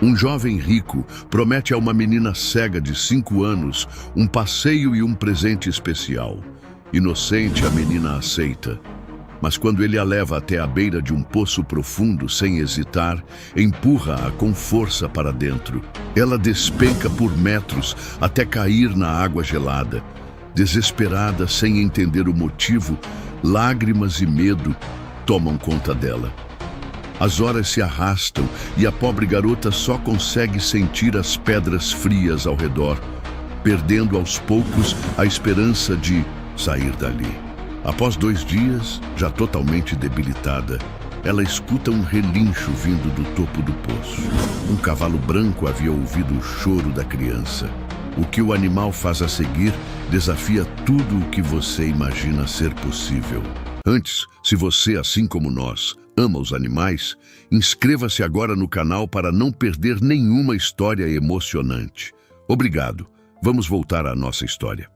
Um jovem rico promete a uma menina cega de 5 anos um passeio e um presente especial. Inocente, a menina aceita. Mas quando ele a leva até a beira de um poço profundo, sem hesitar, empurra-a com força para dentro. Ela despenca por metros até cair na água gelada. Desesperada, sem entender o motivo, lágrimas e medo tomam conta dela. As horas se arrastam e a pobre garota só consegue sentir as pedras frias ao redor, perdendo aos poucos a esperança de sair dali. Após 2 dias, já totalmente debilitada, ela escuta um relincho vindo do topo do poço. Um cavalo branco havia ouvido o choro da criança. O que o animal faz a seguir desafia tudo o que você imagina ser possível. Antes, se você, assim como nós, ama os animais, inscreva-se agora no canal para não perder nenhuma história emocionante. Obrigado. Vamos voltar à nossa história.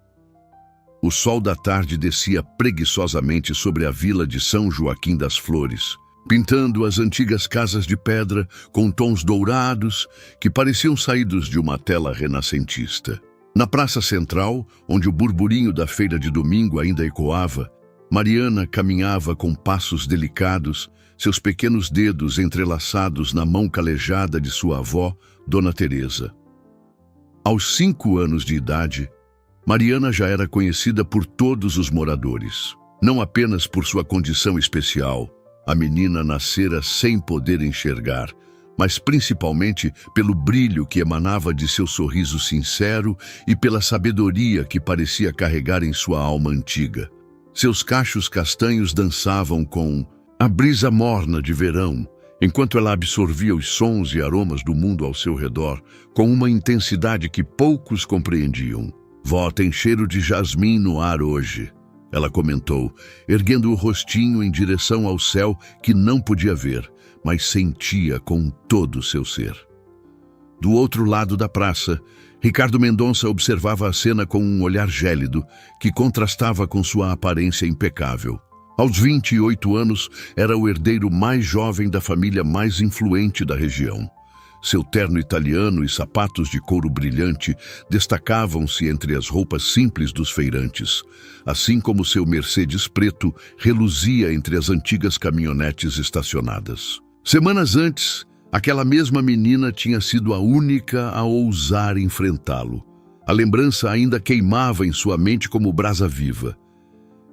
O sol da tarde descia preguiçosamente sobre a vila de São Joaquim das Flores, pintando as antigas casas de pedra com tons dourados que pareciam saídos de uma tela renascentista. Na praça central, onde o burburinho da feira de domingo ainda ecoava, Mariana caminhava com passos delicados, seus pequenos dedos entrelaçados na mão calejada de sua avó, Dona Teresa. Aos 5 anos de idade, Mariana já era conhecida por todos os moradores. Não apenas por sua condição especial, a menina nascera sem poder enxergar, mas principalmente pelo brilho que emanava de seu sorriso sincero e pela sabedoria que parecia carregar em sua alma antiga. Seus cachos castanhos dançavam com a brisa morna de verão, enquanto ela absorvia os sons e aromas do mundo ao seu redor com uma intensidade que poucos compreendiam. "Vó, tem cheiro de jasmim no ar hoje", ela comentou, erguendo o rostinho em direção ao céu que não podia ver, mas sentia com todo o seu ser. Do outro lado da praça, Ricardo Mendonça observava a cena com um olhar gélido que contrastava com sua aparência impecável. Aos 28 anos, era o herdeiro mais jovem da família mais influente da região. Seu terno italiano e sapatos de couro brilhante destacavam-se entre as roupas simples dos feirantes, assim como seu Mercedes preto reluzia entre as antigas caminhonetes estacionadas. Semanas antes, aquela mesma menina tinha sido a única a ousar enfrentá-lo. A lembrança ainda queimava em sua mente como brasa viva.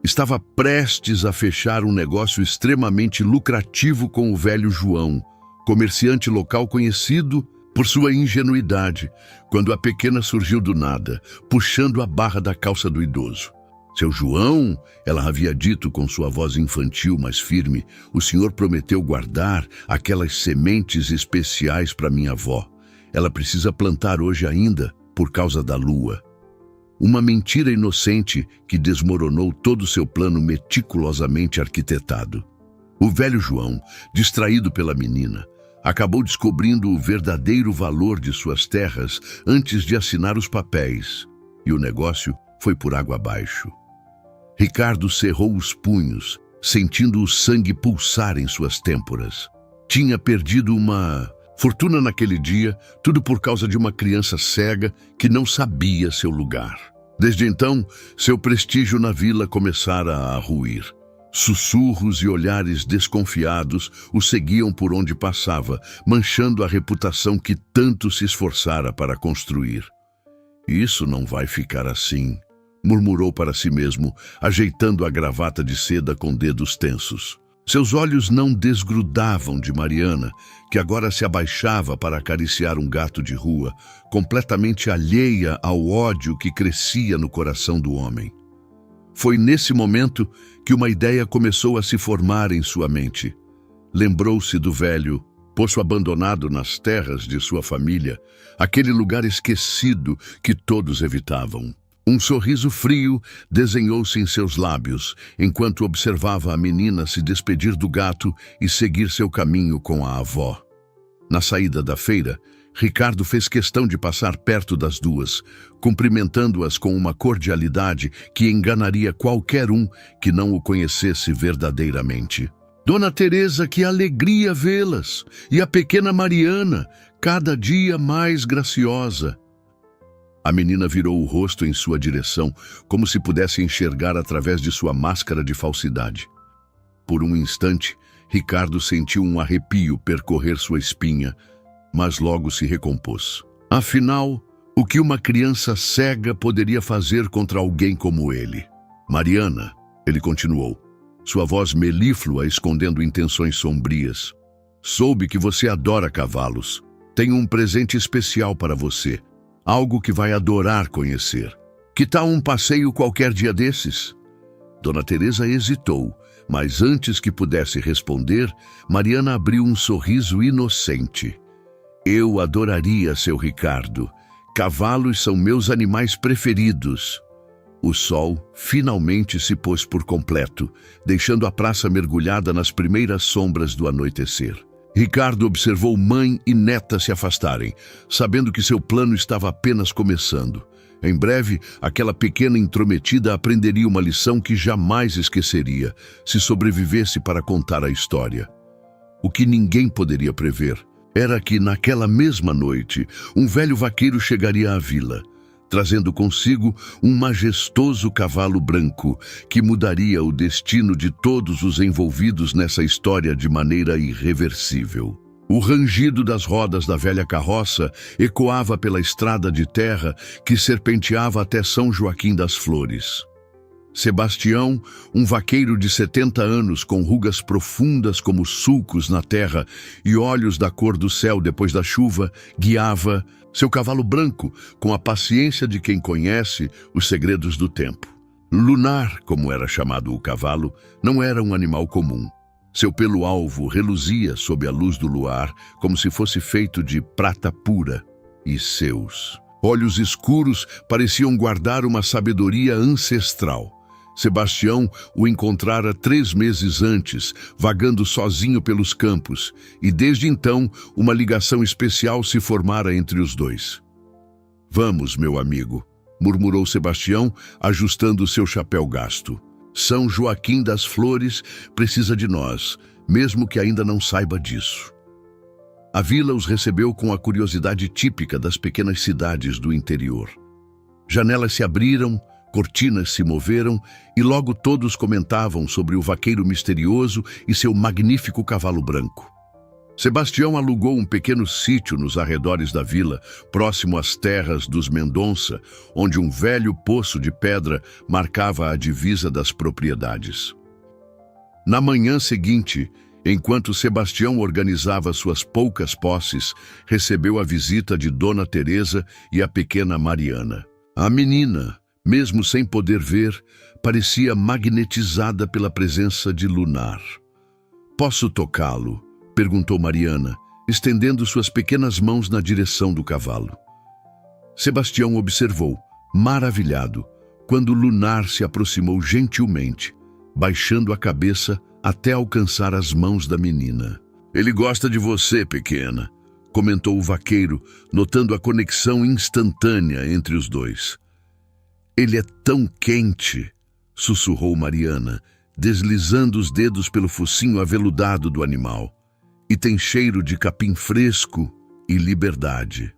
Estava prestes a fechar um negócio extremamente lucrativo com o velho João, comerciante local conhecido por sua ingenuidade, quando a pequena surgiu do nada, puxando a barra da calça do idoso. "Seu João", ela havia dito com sua voz infantil, mas firme, "o senhor prometeu guardar aquelas sementes especiais para minha avó. Ela precisa plantar hoje ainda, por causa da lua." Uma mentira inocente que desmoronou todo seu plano meticulosamente arquitetado. O velho João, distraído pela menina, acabou descobrindo o verdadeiro valor de suas terras antes de assinar os papéis, e o negócio foi por água abaixo. Ricardo cerrou os punhos, sentindo o sangue pulsar em suas têmporas. Tinha perdido uma fortuna naquele dia, tudo por causa de uma criança cega que não sabia seu lugar. Desde então, seu prestígio na vila começara a ruir. Sussurros e olhares desconfiados o seguiam por onde passava, manchando a reputação que tanto se esforçara para construir. "Isso não vai ficar assim", murmurou para si mesmo, ajeitando a gravata de seda com dedos tensos. Seus olhos não desgrudavam de Mariana, que agora se abaixava para acariciar um gato de rua, completamente alheia ao ódio que crescia no coração do homem. Foi nesse momento que uma ideia começou a se formar em sua mente. Lembrou-se do velho poço abandonado nas terras de sua família, aquele lugar esquecido que todos evitavam. Um sorriso frio desenhou-se em seus lábios, enquanto observava a menina se despedir do gato e seguir seu caminho com a avó. Na saída da feira, Ricardo fez questão de passar perto das duas, cumprimentando-as com uma cordialidade que enganaria qualquer um que não o conhecesse verdadeiramente. "Dona Teresa, que alegria vê-las! E a pequena Mariana!" cada dia mais graciosa. A menina virou o rosto em sua direção, como se pudesse enxergar através de sua máscara de falsidade. Por um instante, Ricardo sentiu um arrepio percorrer sua espinha, mas logo se recompôs. Afinal, o que uma criança cega poderia fazer contra alguém como ele? Mariana, ele continuou, sua voz melíflua escondendo intenções sombrias. Soube que você adora cavalos. Tenho um presente especial para você. Algo que vai adorar conhecer. Que tal um passeio qualquer dia desses? Dona Teresa hesitou, mas antes que pudesse responder, Mariana abriu um sorriso inocente. Eu adoraria, seu Ricardo. Cavalos são meus animais preferidos. O sol finalmente se pôs por completo, deixando a praça mergulhada nas primeiras sombras do anoitecer. Ricardo observou mãe e neta se afastarem, sabendo que seu plano estava apenas começando. Em breve, aquela pequena intrometida aprenderia uma lição que jamais esqueceria, se sobrevivesse para contar a história. O que ninguém poderia prever era que, naquela mesma noite, um velho vaqueiro chegaria à vila, trazendo consigo um majestoso cavalo branco que mudaria o destino de todos os envolvidos nessa história de maneira irreversível. O rangido das rodas da velha carroça ecoava pela estrada de terra que serpenteava até São Joaquim das Flores. Sebastião, um vaqueiro de 70 anos com rugas profundas como sulcos na terra e olhos da cor do céu depois da chuva, guiava seu cavalo branco com a paciência de quem conhece os segredos do tempo. Lunar, como era chamado o cavalo, não era um animal comum. Seu pelo alvo reluzia sob a luz do luar, como se fosse feito de prata pura, e seus olhos escuros pareciam guardar uma sabedoria ancestral. Sebastião o encontrara 3 meses antes, vagando sozinho pelos campos, e desde então uma ligação especial se formara entre os dois. Vamos, meu amigo, murmurou Sebastião, ajustando seu chapéu gasto. São Joaquim das Flores precisa de nós, mesmo que ainda não saiba disso. A vila os recebeu com a curiosidade típica das pequenas cidades do interior. Janelas se abriram, cortinas se moveram e logo todos comentavam sobre o vaqueiro misterioso e seu magnífico cavalo branco. Sebastião alugou um pequeno sítio nos arredores da vila, próximo às terras dos Mendonça, onde um velho poço de pedra marcava a divisa das propriedades. Na manhã seguinte, enquanto Sebastião organizava suas poucas posses, recebeu a visita de Dona Teresa e a pequena Mariana. A menina, mesmo sem poder ver, parecia magnetizada pela presença de Lunar. "Posso tocá-lo?" perguntou Mariana, estendendo suas pequenas mãos na direção do cavalo. Sebastião observou, maravilhado, quando Lunar se aproximou gentilmente, baixando a cabeça até alcançar as mãos da menina. "Ele gosta de você, pequena", comentou o vaqueiro, notando a conexão instantânea entre os dois. "Ele é tão quente", sussurrou Mariana, deslizando os dedos pelo focinho aveludado do animal. "E tem cheiro de capim fresco e liberdade."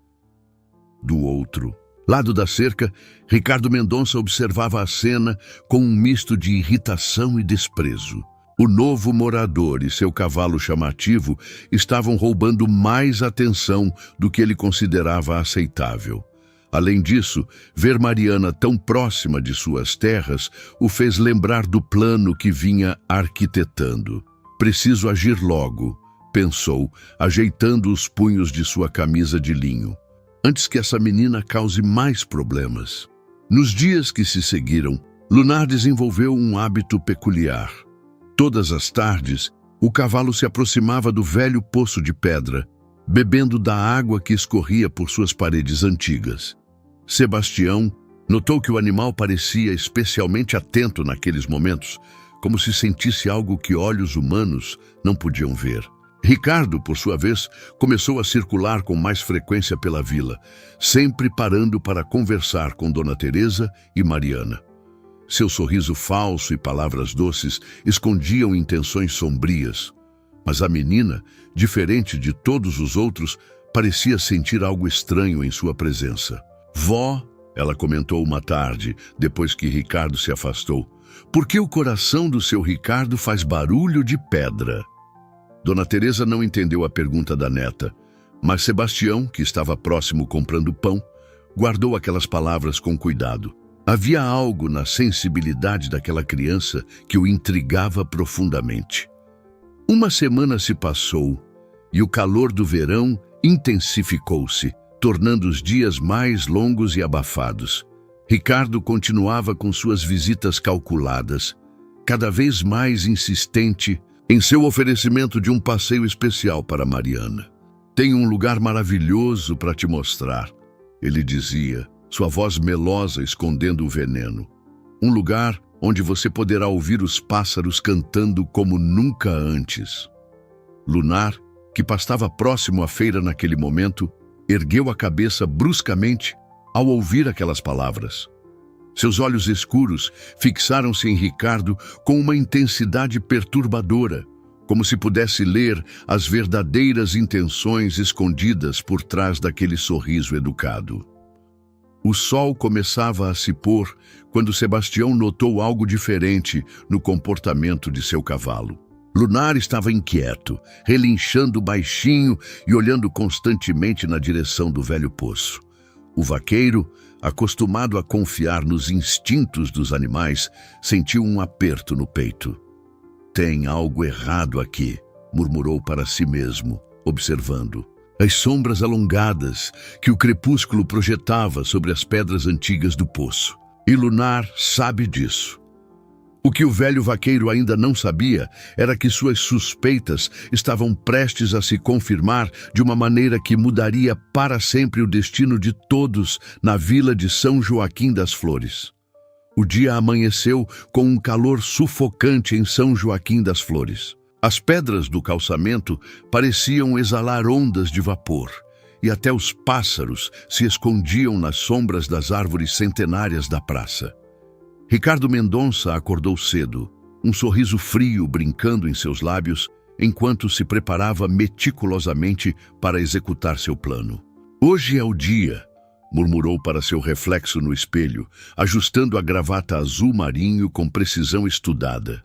Do outro lado da cerca, Ricardo Mendonça observava a cena com um misto de irritação e desprezo. O novo morador e seu cavalo chamativo estavam roubando mais atenção do que ele considerava aceitável. Além disso, ver Mariana tão próxima de suas terras o fez lembrar do plano que vinha arquitetando. "Preciso agir logo", pensou, ajeitando os punhos de sua camisa de linho, "antes que essa menina cause mais problemas." Nos dias que se seguiram, Lunar desenvolveu um hábito peculiar. Todas as tardes, o cavalo se aproximava do velho poço de pedra, bebendo da água que escorria por suas paredes antigas. Sebastião notou que o animal parecia especialmente atento naqueles momentos, como se sentisse algo que olhos humanos não podiam ver. Ricardo, por sua vez, começou a circular com mais frequência pela vila, sempre parando para conversar com Dona Teresa e Mariana. Seu sorriso falso e palavras doces escondiam intenções sombrias, mas a menina, diferente de todos os outros, parecia sentir algo estranho em sua presença. Vó, ela comentou uma tarde, depois que Ricardo se afastou, por que o coração do seu Ricardo faz barulho de pedra? Dona Teresa não entendeu a pergunta da neta, mas Sebastião, que estava próximo comprando pão, guardou aquelas palavras com cuidado. Havia algo na sensibilidade daquela criança que o intrigava profundamente. Uma semana se passou e o calor do verão intensificou-se, tornando os dias mais longos e abafados. Ricardo continuava com suas visitas calculadas, cada vez mais insistente em seu oferecimento de um passeio especial para Mariana. Tenho um lugar maravilhoso para te mostrar, ele dizia, sua voz melosa escondendo o veneno. Um lugar onde você poderá ouvir os pássaros cantando como nunca antes. Lunar, que pastava próximo à feira naquele momento, ergueu a cabeça bruscamente ao ouvir aquelas palavras. Seus olhos escuros fixaram-se em Ricardo com uma intensidade perturbadora, como se pudesse ler as verdadeiras intenções escondidas por trás daquele sorriso educado. O sol começava a se pôr quando Sebastião notou algo diferente no comportamento de seu cavalo. Lunar estava inquieto, relinchando baixinho e olhando constantemente na direção do velho poço. O vaqueiro, acostumado a confiar nos instintos dos animais, sentiu um aperto no peito. Tem algo errado aqui, murmurou para si mesmo, observando as sombras alongadas que o crepúsculo projetava sobre as pedras antigas do poço. E Lunar sabe disso. O que o velho vaqueiro ainda não sabia era que suas suspeitas estavam prestes a se confirmar de uma maneira que mudaria para sempre o destino de todos na vila de São Joaquim das Flores. O dia amanheceu com um calor sufocante em São Joaquim das Flores. As pedras do calçamento pareciam exalar ondas de vapor, e até os pássaros se escondiam nas sombras das árvores centenárias da praça. Ricardo Mendonça acordou cedo, um sorriso frio brincando em seus lábios, enquanto se preparava meticulosamente para executar seu plano. Hoje é o dia, murmurou para seu reflexo no espelho, ajustando a gravata azul marinho com precisão estudada.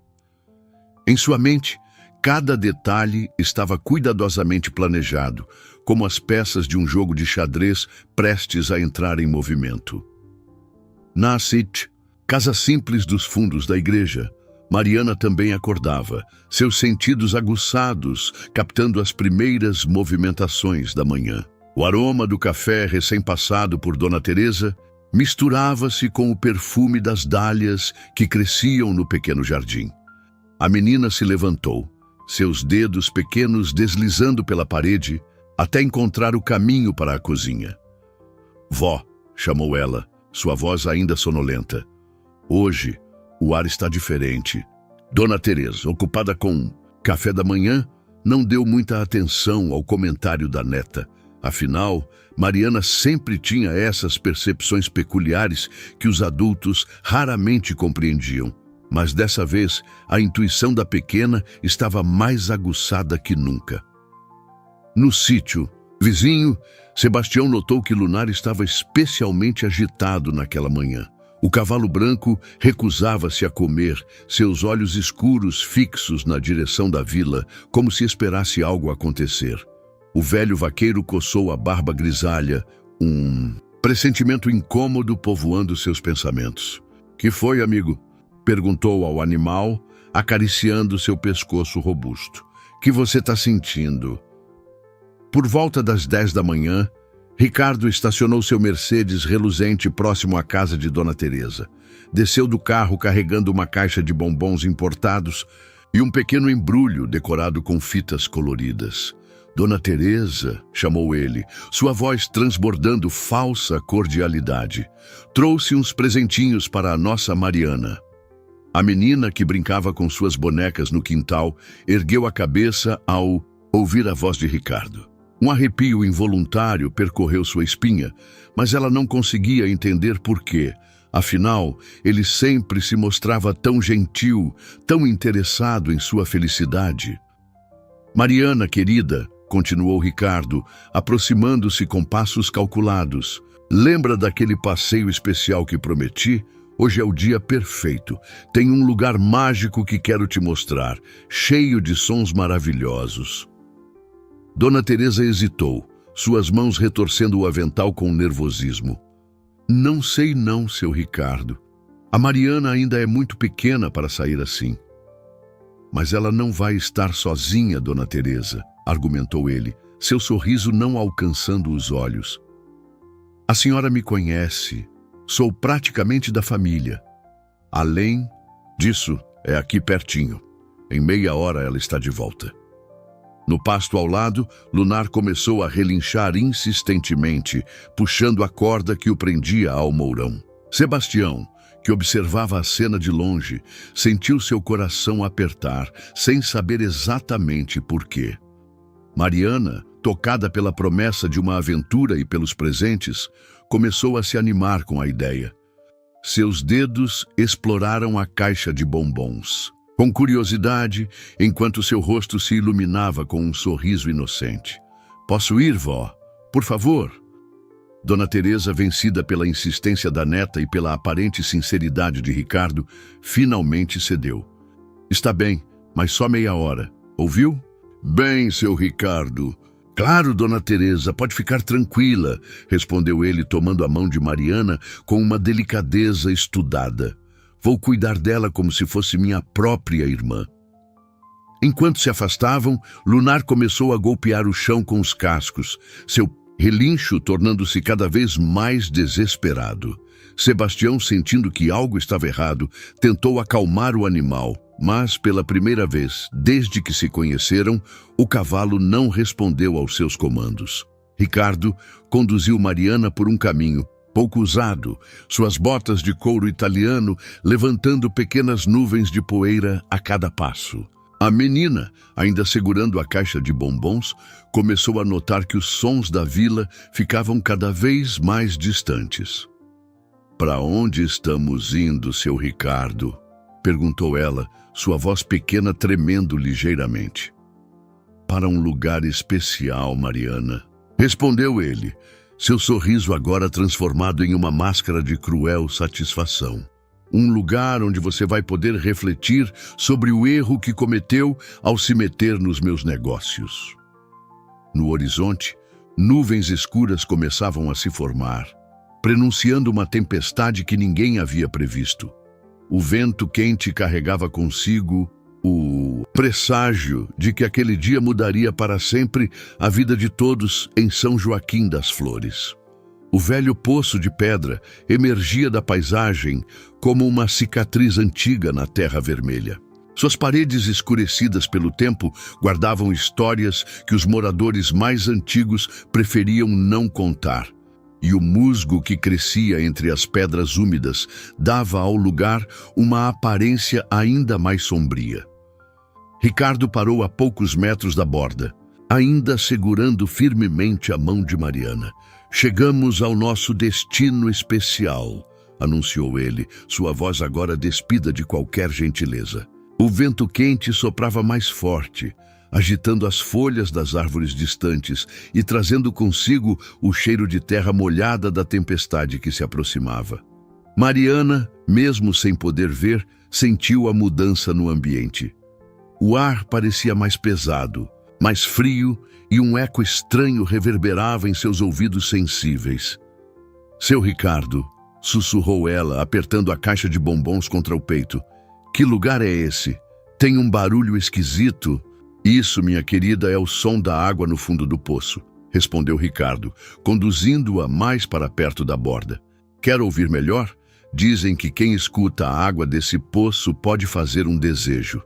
Em sua mente, cada detalhe estava cuidadosamente planejado, como as peças de um jogo de xadrez prestes a entrar em movimento. Na Cite, casa simples dos fundos da igreja, Mariana também acordava, seus sentidos aguçados, captando as primeiras movimentações da manhã. O aroma do café recém-passado por Dona Teresa misturava-se com o perfume das dálias que cresciam no pequeno jardim. A menina se levantou, seus dedos pequenos deslizando pela parede até encontrar o caminho para a cozinha. Vó, chamou ela, sua voz ainda sonolenta. Hoje, o ar está diferente. Dona Teresa, ocupada com café da manhã, não deu muita atenção ao comentário da neta. Afinal, Mariana sempre tinha essas percepções peculiares que os adultos raramente compreendiam. Mas dessa vez, a intuição da pequena estava mais aguçada que nunca. No sítio vizinho, Sebastião notou que Lunar estava especialmente agitado naquela manhã. O cavalo branco recusava-se a comer, seus olhos escuros fixos na direção da vila, como se esperasse algo acontecer. O velho vaqueiro coçou a barba grisalha, um pressentimento incômodo povoando seus pensamentos. Que foi, amigo? Perguntou ao animal, acariciando seu pescoço robusto. Que você está sentindo? Por volta das 10 da manhã, Ricardo estacionou seu Mercedes reluzente próximo à casa de Dona Teresa. Desceu do carro carregando uma caixa de bombons importados e um pequeno embrulho decorado com fitas coloridas. Dona Teresa, chamou ele, sua voz transbordando falsa cordialidade. Trouxe uns presentinhos para a nossa Mariana. A menina, que brincava com suas bonecas no quintal, ergueu a cabeça ao ouvir a voz de Ricardo. Um arrepio involuntário percorreu sua espinha, mas ela não conseguia entender por quê. Afinal, ele sempre se mostrava tão gentil, tão interessado em sua felicidade. Mariana, querida, continuou Ricardo, aproximando-se com passos calculados. Lembra daquele passeio especial que prometi? Hoje é o dia perfeito. Tem um lugar mágico que quero te mostrar, cheio de sons maravilhosos. Dona Teresa hesitou, suas mãos retorcendo o avental com nervosismo. Não sei não, seu Ricardo. A Mariana ainda é muito pequena para sair assim. Mas ela não vai estar sozinha, Dona Teresa, argumentou ele, seu sorriso não alcançando os olhos. A senhora me conhece. Sou praticamente da família. Além disso, é aqui pertinho. Em meia hora ela está de volta. No pasto ao lado, Lunar começou a relinchar insistentemente, puxando a corda que o prendia ao mourão. Sebastião, que observava a cena de longe, sentiu seu coração apertar, sem saber exatamente por quê. Mariana, tocada pela promessa de uma aventura e pelos presentes, começou a se animar com a ideia. Seus dedos exploraram a caixa de bombons, com curiosidade, enquanto seu rosto se iluminava com um sorriso inocente. Posso ir, vó? Por favor? Dona Teresa, vencida pela insistência da neta e pela aparente sinceridade de Ricardo, finalmente cedeu. Está bem, mas só meia hora. Ouviu? Bem, seu Ricardo. Claro, Dona Teresa, pode ficar tranquila, respondeu ele, tomando a mão de Mariana com uma delicadeza estudada. Vou cuidar dela como se fosse minha própria irmã. Enquanto se afastavam, Lunar começou a golpear o chão com os cascos, seu relincho tornando-se cada vez mais desesperado. Sebastião, sentindo que algo estava errado, tentou acalmar o animal, mas, pela primeira vez, desde que se conheceram, o cavalo não respondeu aos seus comandos. Ricardo conduziu Mariana por um caminho, pouco usado, suas botas de couro italiano levantando pequenas nuvens de poeira a cada passo. A menina, ainda segurando a caixa de bombons, começou a notar que os sons da vila ficavam cada vez mais distantes. Para onde estamos indo, seu Ricardo? Perguntou ela, sua voz pequena tremendo ligeiramente. Para um lugar especial, Mariana. Respondeu ele, seu sorriso agora transformado em uma máscara de cruel satisfação. Um lugar onde você vai poder refletir sobre o erro que cometeu ao se meter nos meus negócios. No horizonte, nuvens escuras começavam a se formar, prenunciando uma tempestade que ninguém havia previsto. O vento quente carregava consigo o presságio de que aquele dia mudaria para sempre a vida de todos em São Joaquim das Flores. O velho poço de pedra emergia da paisagem como uma cicatriz antiga na terra vermelha. Suas paredes escurecidas pelo tempo guardavam histórias que os moradores mais antigos preferiam não contar. E o musgo que crescia entre as pedras úmidas dava ao lugar uma aparência ainda mais sombria. Ricardo parou a poucos metros da borda, ainda segurando firmemente a mão de Mariana. Chegamos ao nosso destino especial, anunciou ele, sua voz agora despida de qualquer gentileza. O vento quente soprava mais forte, agitando as folhas das árvores distantes e trazendo consigo o cheiro de terra molhada da tempestade que se aproximava. Mariana, mesmo sem poder ver, sentiu a mudança no ambiente. O ar parecia mais pesado, mais frio, e um eco estranho reverberava em seus ouvidos sensíveis. Seu Ricardo, sussurrou ela, apertando a caixa de bombons contra o peito. Que lugar é esse? Tem um barulho esquisito. Isso, minha querida, é o som da água no fundo do poço, respondeu Ricardo, conduzindo-a mais para perto da borda. Quer ouvir melhor? Dizem que quem escuta a água desse poço pode fazer um desejo.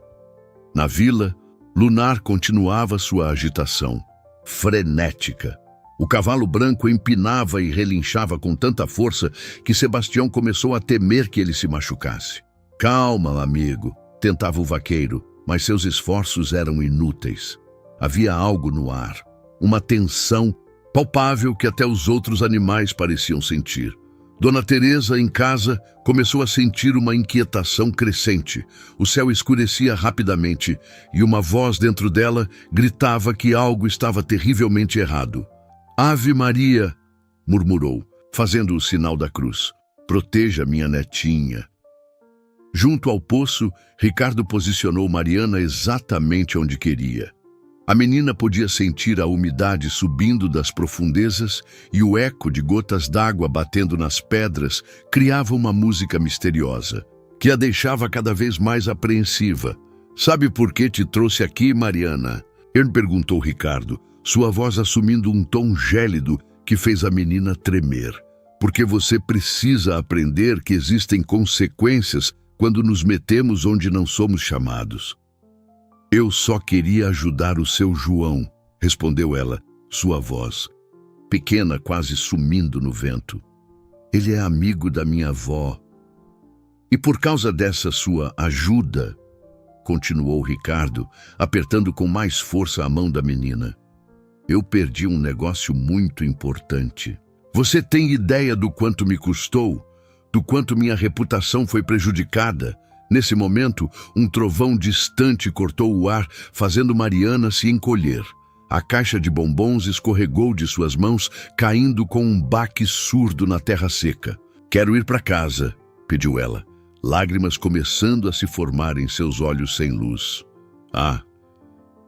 Na vila, Lunar continuava sua agitação, frenética. O cavalo branco empinava e relinchava com tanta força que Sebastião começou a temer que ele se machucasse. Calma, amigo, tentava o vaqueiro, mas seus esforços eram inúteis. Havia algo no ar, uma tensão palpável que até os outros animais pareciam sentir. Dona Teresa, em casa, começou a sentir uma inquietação crescente. O céu escurecia rapidamente e uma voz dentro dela gritava que algo estava terrivelmente errado. "Ave Maria", murmurou, fazendo o sinal da cruz. "Proteja minha netinha." Junto ao poço, Ricardo posicionou Mariana exatamente onde queria. A menina podia sentir a umidade subindo das profundezas e o eco de gotas d'água batendo nas pedras criava uma música misteriosa, que a deixava cada vez mais apreensiva. "Sabe por que te trouxe aqui, Mariana?" Ele perguntou Ricardo, sua voz assumindo um tom gélido que fez a menina tremer. "Porque você precisa aprender que existem consequências quando nos metemos onde não somos chamados." "Eu só queria ajudar o seu João", respondeu ela, sua voz pequena quase sumindo no vento. "Ele é amigo da minha avó. E por causa dessa sua ajuda", continuou Ricardo, apertando com mais força a mão da menina, "eu perdi um negócio muito importante. Você tem ideia do quanto me custou? Do quanto minha reputação foi prejudicada?" Nesse momento, um trovão distante cortou o ar, fazendo Mariana se encolher. A caixa de bombons escorregou de suas mãos, caindo com um baque surdo na terra seca. "Quero ir para casa", pediu ela, lágrimas começando a se formar em seus olhos sem luz. "Ah,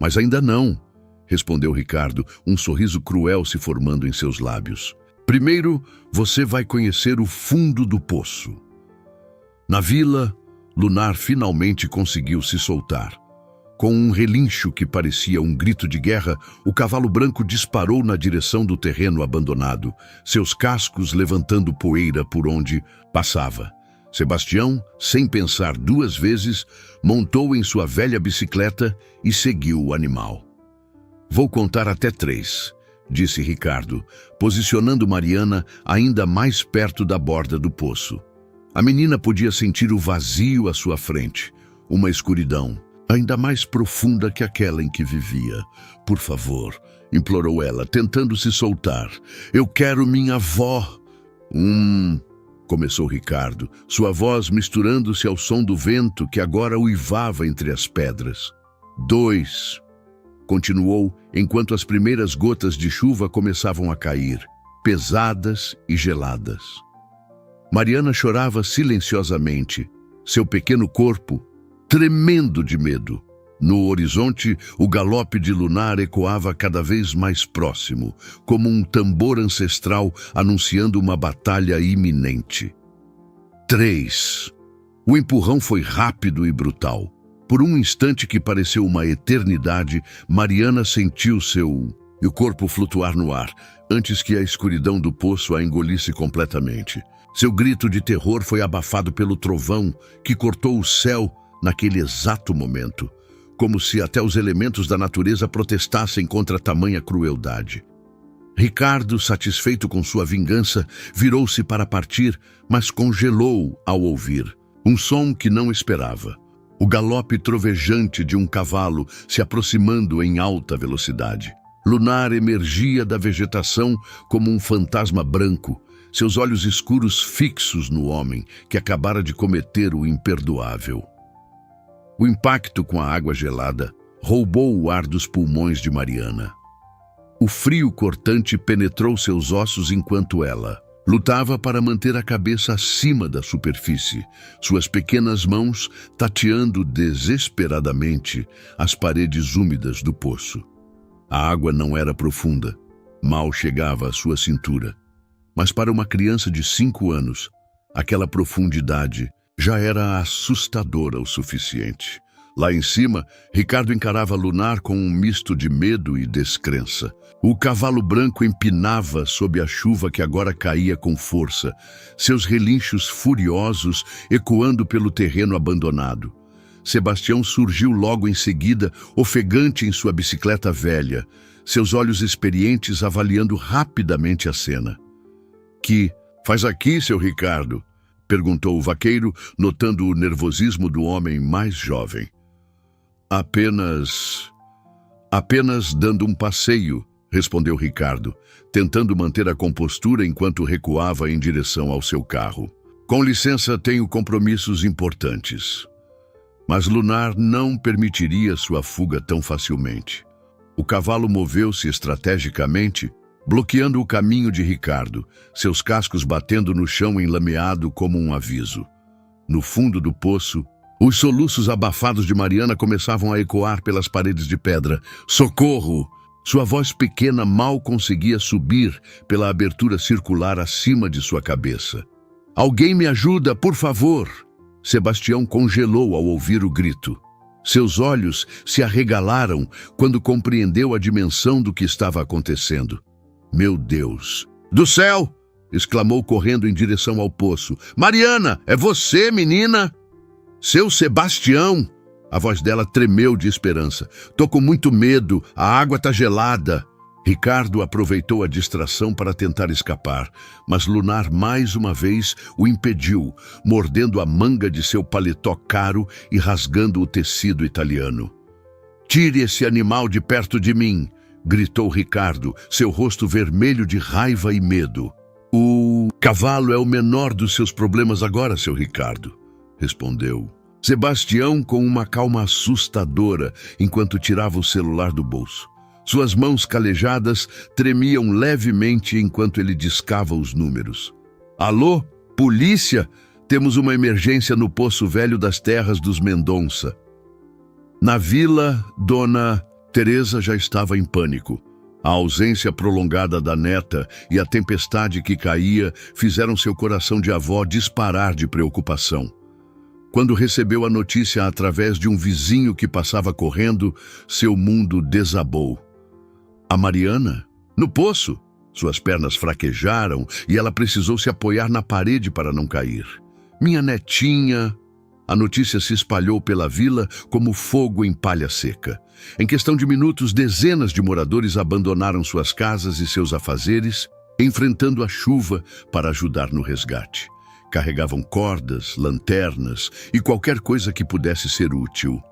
mas ainda não", respondeu Ricardo, um sorriso cruel se formando em seus lábios. "Primeiro, você vai conhecer o fundo do poço." Na vila, Lunar finalmente conseguiu se soltar. Com um relincho que parecia um grito de guerra, o cavalo branco disparou na direção do terreno abandonado, seus cascos levantando poeira por onde passava. Sebastião, sem pensar duas vezes, montou em sua velha bicicleta e seguiu o animal. "Vou contar até 3, disse Ricardo, posicionando Mariana ainda mais perto da borda do poço. A menina podia sentir o vazio à sua frente, uma escuridão, ainda mais profunda que aquela em que vivia. "Por favor", implorou ela, tentando se soltar. "Eu quero minha avó." Começou Ricardo, sua voz misturando-se ao som do vento que agora uivava entre as pedras. 2, continuou, enquanto as primeiras gotas de chuva começavam a cair, pesadas e geladas. Mariana chorava silenciosamente, seu pequeno corpo tremendo de medo. No horizonte, o galope de Lunar ecoava cada vez mais próximo, como um tambor ancestral anunciando uma batalha iminente. 3. O empurrão foi rápido e brutal. Por um instante que pareceu uma eternidade, Mariana sentiu seu corpo flutuar no ar, antes que a escuridão do poço a engolisse completamente. Seu grito de terror foi abafado pelo trovão que cortou o céu naquele exato momento, como se até os elementos da natureza protestassem contra tamanha crueldade. Ricardo, satisfeito com sua vingança, virou-se para partir, mas congelou ao ouvir um som que não esperava. O galope trovejante de um cavalo se aproximando em alta velocidade. Lunar emergia da vegetação como um fantasma branco, seus olhos escuros fixos no homem que acabara de cometer o imperdoável. O impacto com a água gelada roubou o ar dos pulmões de Mariana. O frio cortante penetrou seus ossos enquanto ela lutava para manter a cabeça acima da superfície, suas pequenas mãos tateando desesperadamente as paredes úmidas do poço. A água não era profunda, mal chegava à sua cintura. Mas para uma criança de 5 anos, aquela profundidade já era assustadora o suficiente. Lá em cima, Ricardo encarava Lunar com um misto de medo e descrença. O cavalo branco empinava sob a chuva que agora caía com força, seus relinchos furiosos ecoando pelo terreno abandonado. Sebastião surgiu logo em seguida, ofegante em sua bicicleta velha, seus olhos experientes avaliando rapidamente a cena. "Que faz aqui, seu Ricardo?" perguntou o vaqueiro, notando o nervosismo do homem mais jovem. Apenas dando um passeio", respondeu Ricardo, tentando manter a compostura enquanto recuava em direção ao seu carro. Com licença, tenho compromissos importantes. Mas Lunar não permitiria sua fuga tão facilmente. O cavalo moveu-se estrategicamente, bloqueando o caminho de Ricardo, seus cascos batendo no chão enlameado como um aviso. No fundo do poço, os soluços abafados de Mariana começavam a ecoar pelas paredes de pedra. Socorro! Sua voz pequena mal conseguia subir pela abertura circular acima de sua cabeça. Alguém me ajuda, por favor! Sebastião congelou ao ouvir o grito. Seus olhos se arregalaram quando compreendeu a dimensão do que estava acontecendo. Meu Deus! Do céu! Exclamou correndo em direção ao poço. Mariana, é você, menina? Seu Sebastião! A voz dela tremeu de esperança. Tô com muito medo, a água tá gelada. Ricardo aproveitou a distração para tentar escapar, mas Lunar mais uma vez o impediu, mordendo a manga de seu paletó caro e rasgando o tecido italiano. Tire esse animal de perto de mim! Gritou Ricardo, seu rosto vermelho de raiva e medo. O cavalo é o menor dos seus problemas agora, seu Ricardo, respondeu Sebastião com uma calma assustadora enquanto tirava o celular do bolso. Suas mãos calejadas tremiam levemente enquanto ele discava os números. Alô? Polícia? Temos uma emergência no Poço Velho das Terras dos Mendonça. Na vila, Dona Teresa já estava em pânico. A ausência prolongada da neta e a tempestade que caía fizeram seu coração de avó disparar de preocupação. Quando recebeu a notícia através de um vizinho que passava correndo, seu mundo desabou. A Mariana? No poço? Suas pernas fraquejaram e ela precisou se apoiar na parede para não cair. Minha netinha... A notícia se espalhou pela vila como fogo em palha seca. Em questão de minutos, dezenas de moradores abandonaram suas casas e seus afazeres, enfrentando a chuva para ajudar no resgate. Carregavam cordas, lanternas e qualquer coisa que pudesse ser útil.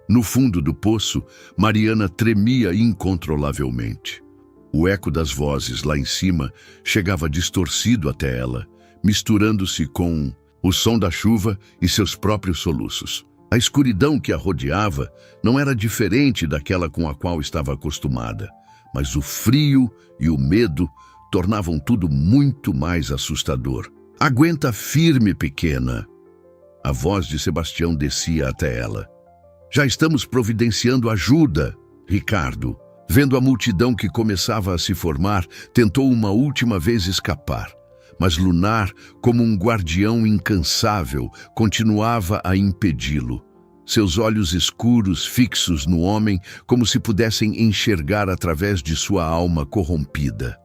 No fundo do poço, Mariana tremia incontrolavelmente. O eco das vozes lá em cima chegava distorcido até ela, misturando-se com o som da chuva e seus próprios soluços. A escuridão que a rodeava não era diferente daquela com a qual estava acostumada, mas o frio e o medo tornavam tudo muito mais assustador. Aguenta firme, pequena. A voz de Sebastião descia até ela. Já estamos providenciando ajuda, Ricardo. Vendo a multidão que começava a se formar, tentou uma última vez escapar. Mas Lunar, como um guardião incansável, continuava a impedi-lo. Seus olhos escuros fixos no homem, como se pudessem enxergar através de sua alma corrompida.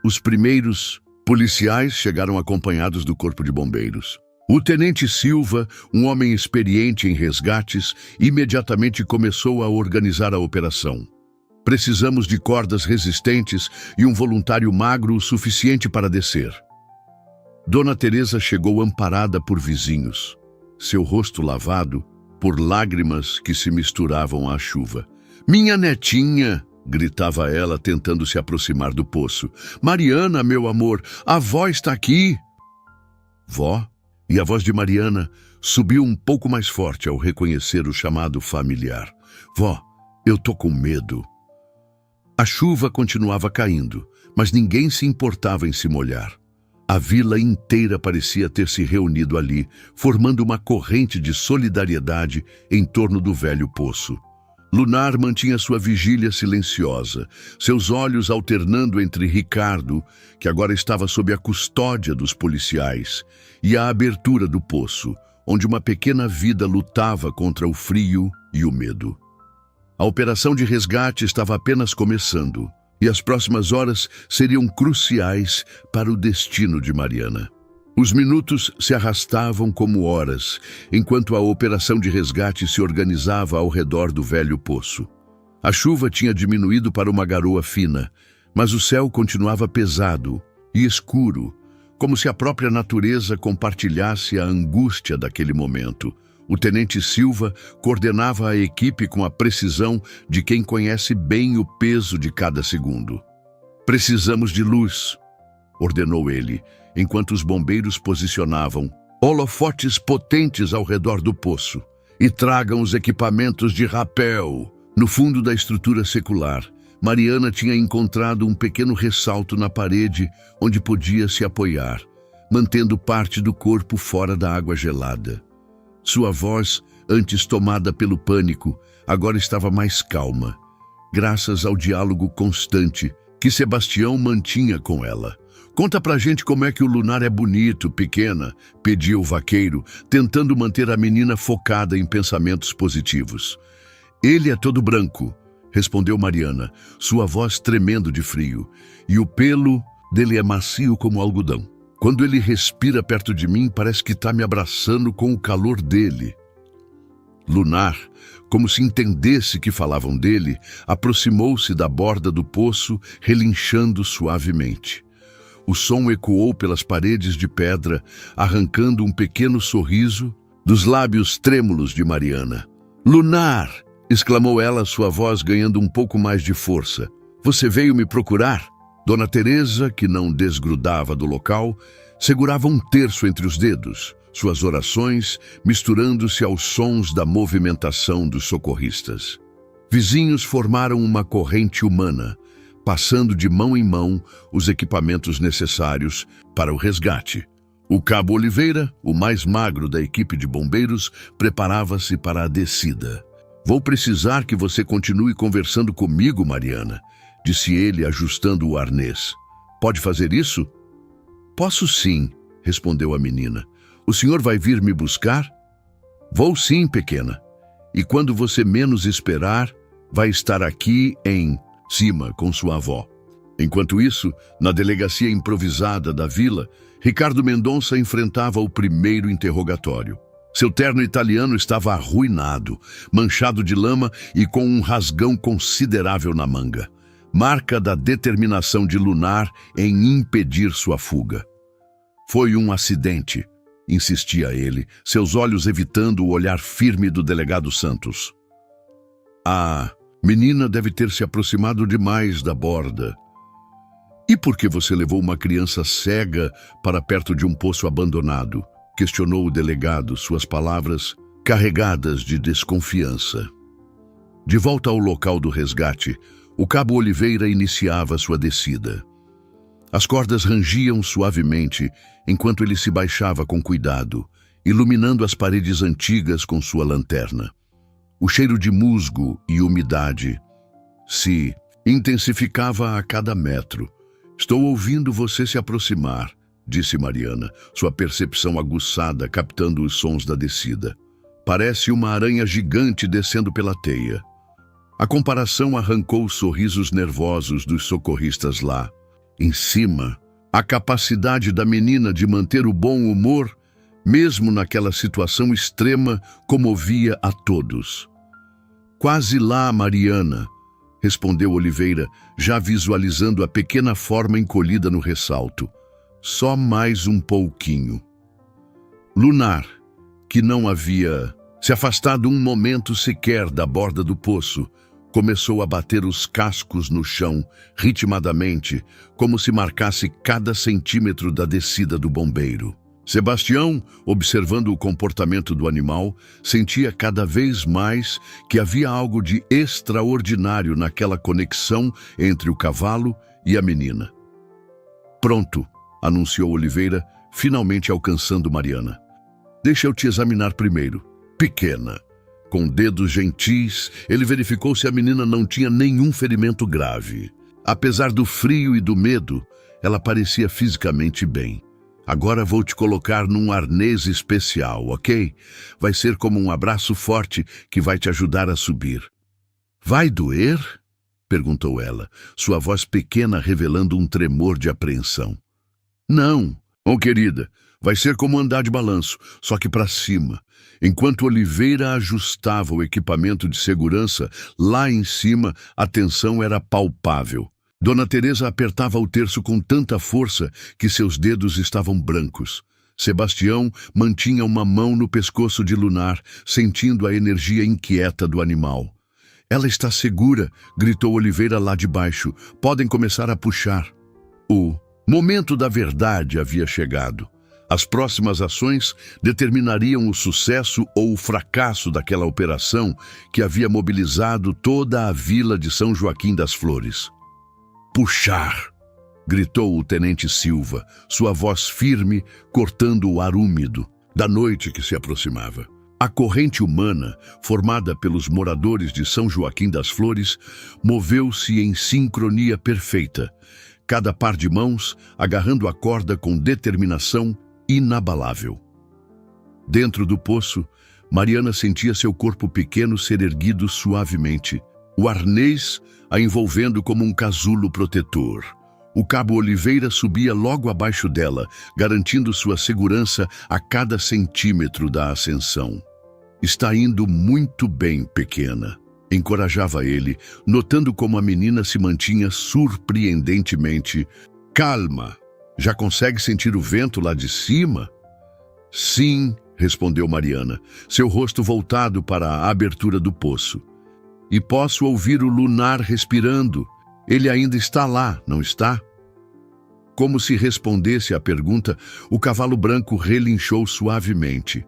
Os primeiros policiais chegaram acompanhados do corpo de bombeiros. O tenente Silva, um homem experiente em resgates, imediatamente começou a organizar a operação. Precisamos de cordas resistentes e um voluntário magro o suficiente para descer. Dona Teresa chegou amparada por vizinhos, seu rosto lavado por lágrimas que se misturavam à chuva. Minha netinha! Gritava ela, tentando se aproximar do poço. Mariana, meu amor, a vó está aqui! Vó? E a voz de Mariana subiu um pouco mais forte ao reconhecer o chamado familiar. Vó, eu tô com medo. A chuva continuava caindo, mas ninguém se importava em se molhar. A vila inteira parecia ter se reunido ali, formando uma corrente de solidariedade em torno do velho poço. Lunar mantinha sua vigília silenciosa, seus olhos alternando entre Ricardo, que agora estava sob a custódia dos policiais, e a abertura do poço, onde uma pequena vida lutava contra o frio e o medo. A operação de resgate estava apenas começando, e as próximas horas seriam cruciais para o destino de Mariana. Os minutos se arrastavam como horas, enquanto a operação de resgate se organizava ao redor do velho poço. A chuva tinha diminuído para uma garoa fina, mas o céu continuava pesado e escuro, como se a própria natureza compartilhasse a angústia daquele momento. O tenente Silva coordenava a equipe com a precisão de quem conhece bem o peso de cada segundo. "Precisamos de luz", ordenou ele, enquanto os bombeiros posicionavam holofotes potentes ao redor do poço. "E tragam os equipamentos de rapel." No fundo da estrutura secular, Mariana tinha encontrado um pequeno ressalto na parede onde podia se apoiar, mantendo parte do corpo fora da água gelada. Sua voz, antes tomada pelo pânico, agora estava mais calma, graças ao diálogo constante que Sebastião mantinha com ela. "Conta pra gente como é que o lunar é bonito, pequena", pediu o vaqueiro, tentando manter a menina focada em pensamentos positivos. "Ele é todo branco", respondeu Mariana, sua voz tremendo de frio, "e o pelo dele é macio como algodão. Quando ele respira perto de mim, parece que está me abraçando com o calor dele." Lunar, como se entendesse que falavam dele, aproximou-se da borda do poço, relinchando suavemente. O som ecoou pelas paredes de pedra, arrancando um pequeno sorriso dos lábios trêmulos de Mariana. "Lunar!" exclamou ela, sua voz ganhando um pouco mais de força. "Você veio me procurar?" Dona Teresa, que não desgrudava do local, segurava um terço entre os dedos, suas orações misturando-se aos sons da movimentação dos socorristas. Vizinhos formaram uma corrente humana, passando de mão em mão os equipamentos necessários para o resgate. O cabo Oliveira, o mais magro da equipe de bombeiros, preparava-se para a descida. "Vou precisar que você continue conversando comigo, Mariana", disse ele, ajustando o arnês. "Pode fazer isso?" "Posso sim", respondeu a menina. "O senhor vai vir me buscar?" "Vou sim, pequena. E quando você menos esperar, vai estar aqui em cima com sua avó." Enquanto isso, na delegacia improvisada da vila, Ricardo Mendonça enfrentava o primeiro interrogatório. Seu terno italiano estava arruinado, manchado de lama e com um rasgão considerável na manga, marca da determinação de Lunar em impedir sua fuga. "Foi um acidente", insistia ele, seus olhos evitando o olhar firme do delegado Santos. "A menina deve ter se aproximado demais da borda." "E por que você levou uma criança cega para perto de um poço abandonado?" questionou o delegado, suas palavras carregadas de desconfiança. De volta ao local do resgate, o cabo Oliveira iniciava sua descida. As cordas rangiam suavemente enquanto ele se baixava com cuidado, iluminando as paredes antigas com sua lanterna. O cheiro de musgo e umidade se intensificava a cada metro. "Estou ouvindo você se aproximar", disse Mariana, sua percepção aguçada captando os sons da descida. "Parece uma aranha gigante descendo pela teia." A comparação arrancou os sorrisos nervosos dos socorristas lá. Em cima, a capacidade da menina de manter o bom humor, mesmo naquela situação extrema, comovia a todos. "Quase lá, Mariana", respondeu Oliveira, já visualizando a pequena forma encolhida no ressalto. "Só mais um pouquinho." Lunar, que não havia se afastado um momento sequer da borda do poço, começou a bater os cascos no chão, ritmadamente, como se marcasse cada centímetro da descida do bombeiro. Sebastião, observando o comportamento do animal, sentia cada vez mais que havia algo de extraordinário naquela conexão entre o cavalo e a menina. "Pronto", anunciou Oliveira, finalmente alcançando Mariana. "Deixa eu te examinar primeiro, pequena." Com dedos gentis, ele verificou se a menina não tinha nenhum ferimento grave. Apesar do frio e do medo, ela parecia fisicamente bem. "Agora vou te colocar num arnês especial, ok? Vai ser como um abraço forte que vai te ajudar a subir." "Vai doer?" perguntou ela, sua voz pequena revelando um tremor de apreensão. "Não, querida, vai ser como andar de balanço, só que para cima." Enquanto Oliveira ajustava o equipamento de segurança, lá em cima a tensão era palpável. Dona Teresa apertava o terço com tanta força que seus dedos estavam brancos. Sebastião mantinha uma mão no pescoço de Lunar, sentindo a energia inquieta do animal. "Ela está segura", gritou Oliveira lá de baixo. "Podem começar a puxar." O momento da verdade havia chegado. As próximas ações determinariam o sucesso ou o fracasso daquela operação que havia mobilizado toda a vila de São Joaquim das Flores. "Puxar!" gritou o tenente Silva, sua voz firme cortando o ar úmido da noite que se aproximava. A corrente humana, formada pelos moradores de São Joaquim das Flores, moveu-se em sincronia perfeita, cada par de mãos agarrando a corda com determinação inabalável. Dentro do poço, Mariana sentia seu corpo pequeno ser erguido suavemente, o arnês a envolvendo como um casulo protetor. O cabo Oliveira subia logo abaixo dela, garantindo sua segurança a cada centímetro da ascensão. "Está indo muito bem, pequena", encorajava ele, notando como a menina se mantinha surpreendentemente. "Calma, já consegue sentir o vento lá de cima?" "Sim", respondeu Mariana, seu rosto voltado para a abertura do poço. "E posso ouvir o Lunar respirando. Ele ainda está lá, não está?" Como se respondesse à pergunta, o cavalo branco relinchou suavemente,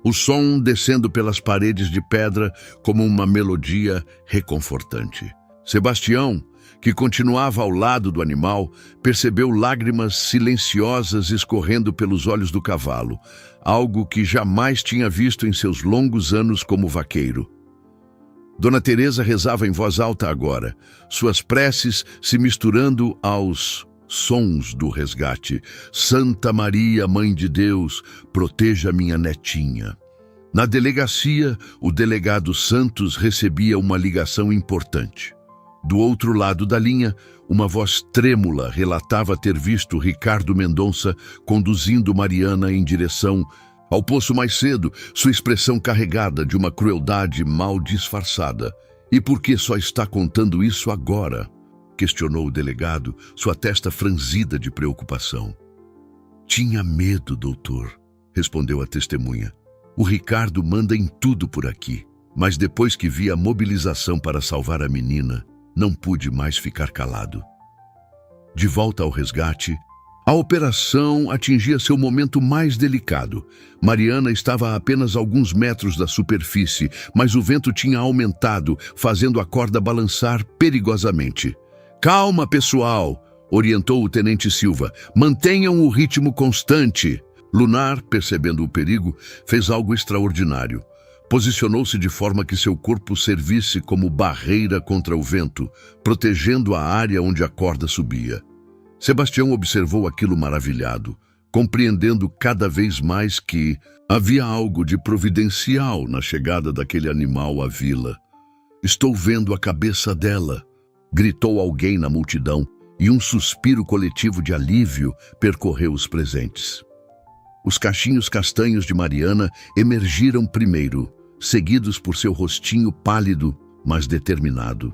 o som descendo pelas paredes de pedra como uma melodia reconfortante. Sebastião, que continuava ao lado do animal, percebeu lágrimas silenciosas escorrendo pelos olhos do cavalo, algo que jamais tinha visto em seus longos anos como vaqueiro. Dona Teresa rezava em voz alta agora, suas preces se misturando aos sons do resgate. "Santa Maria, Mãe de Deus, proteja minha netinha." Na delegacia, o delegado Santos recebia uma ligação importante. Do outro lado da linha, uma voz trêmula relatava ter visto Ricardo Mendonça conduzindo Mariana em direção ao poço mais cedo, sua expressão carregada de uma crueldade mal disfarçada. "E por que só está contando isso agora?" questionou o delegado, sua testa franzida de preocupação. "Tinha medo, doutor", respondeu a testemunha. "O Ricardo manda em tudo por aqui, mas depois que vi a mobilização para salvar a menina, não pude mais ficar calado." De volta ao resgate, a operação atingia seu momento mais delicado. Mariana estava a apenas alguns metros da superfície, mas o vento tinha aumentado, fazendo a corda balançar perigosamente. "Calma, pessoal", orientou o tenente Silva. "Mantenham o ritmo constante." Lunar, percebendo o perigo, fez algo extraordinário. Posicionou-se de forma que seu corpo servisse como barreira contra o vento, protegendo a área onde a corda subia. Sebastião observou aquilo maravilhado, compreendendo cada vez mais que havia algo de providencial na chegada daquele animal à vila. "Estou vendo a cabeça dela", gritou alguém na multidão, e um suspiro coletivo de alívio percorreu os presentes. Os cachinhos castanhos de Mariana emergiram primeiro, seguidos por seu rostinho pálido, mas determinado.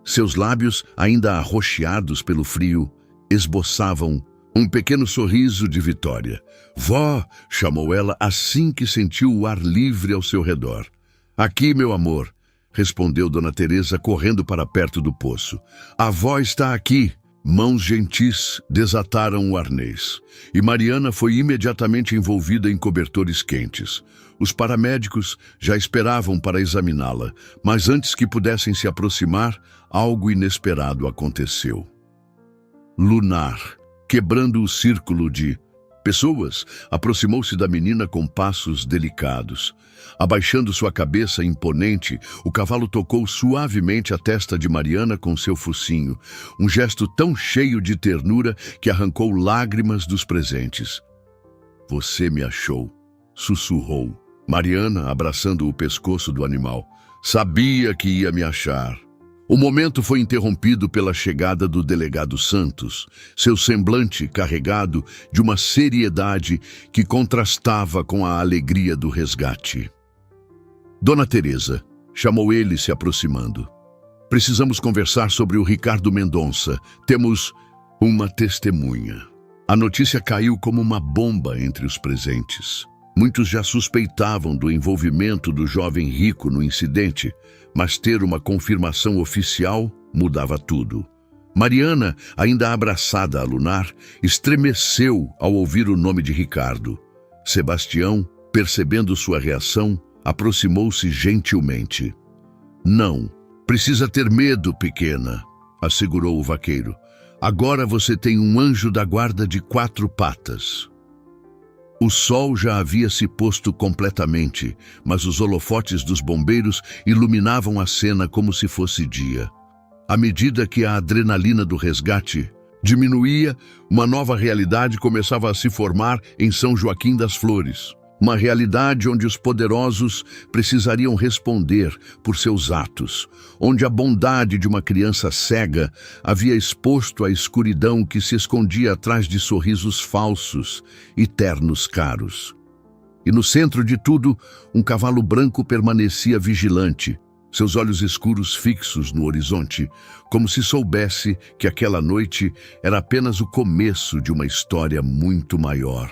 Seus lábios, ainda arroxeados pelo frio, esboçavam um pequeno sorriso de vitória. "Vó", chamou ela assim que sentiu o ar livre ao seu redor. "Aqui, meu amor", respondeu Dona Teresa, correndo para perto do poço. "A avó está aqui." Mãos gentis desataram o arnês, e Mariana foi imediatamente envolvida em cobertores quentes. Os paramédicos já esperavam para examiná-la, mas antes que pudessem se aproximar, algo inesperado aconteceu. Lunar, quebrando o círculo de pessoas, aproximou-se da menina com passos delicados. Abaixando sua cabeça imponente, o cavalo tocou suavemente a testa de Mariana com seu focinho, um gesto tão cheio de ternura que arrancou lágrimas dos presentes. "Você me achou", sussurrou Mariana, abraçando o pescoço do animal. "Sabia que ia me achar." O momento foi interrompido pela chegada do delegado Santos, seu semblante carregado de uma seriedade que contrastava com a alegria do resgate. "Dona Teresa", chamou ele se aproximando. "Precisamos conversar sobre o Ricardo Mendonça. Temos uma testemunha." A notícia caiu como uma bomba entre os presentes. Muitos já suspeitavam do envolvimento do jovem rico no incidente, mas ter uma confirmação oficial mudava tudo. Mariana, ainda abraçada a Lunar, estremeceu ao ouvir o nome de Ricardo. Sebastião, percebendo sua reação, aproximou-se gentilmente. "Não, precisa ter medo, pequena", assegurou o vaqueiro. "Agora você tem um anjo da guarda de 4 patas." O sol já havia se posto completamente, mas os holofotes dos bombeiros iluminavam a cena como se fosse dia. À medida que a adrenalina do resgate diminuía, uma nova realidade começava a se formar em São Joaquim das Flores. Uma realidade onde os poderosos precisariam responder por seus atos, onde a bondade de uma criança cega havia exposto a escuridão que se escondia atrás de sorrisos falsos e ternos caros. E no centro de tudo, um cavalo branco permanecia vigilante, seus olhos escuros fixos no horizonte, como se soubesse que aquela noite era apenas o começo de uma história muito maior.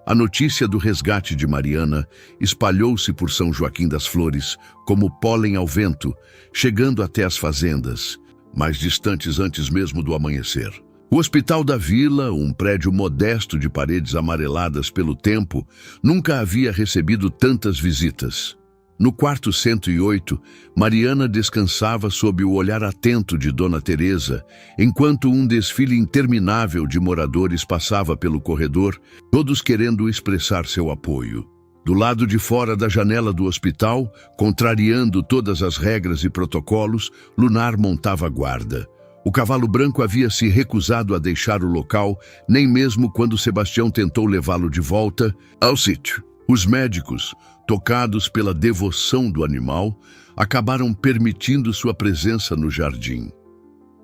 A notícia do resgate de Mariana espalhou-se por São Joaquim das Flores como pólen ao vento, chegando até as fazendas, mais distantes antes mesmo do amanhecer. O Hospital da Vila, um prédio modesto de paredes amareladas pelo tempo, nunca havia recebido tantas visitas. No quarto 108, Mariana descansava sob o olhar atento de Dona Teresa, enquanto um desfile interminável de moradores passava pelo corredor, todos querendo expressar seu apoio. Do lado de fora da janela do hospital, contrariando todas as regras e protocolos, Lunar montava guarda. O cavalo branco havia se recusado a deixar o local, nem mesmo quando Sebastião tentou levá-lo de volta ao sítio. Os médicos, tocados pela devoção do animal, acabaram permitindo sua presença no jardim.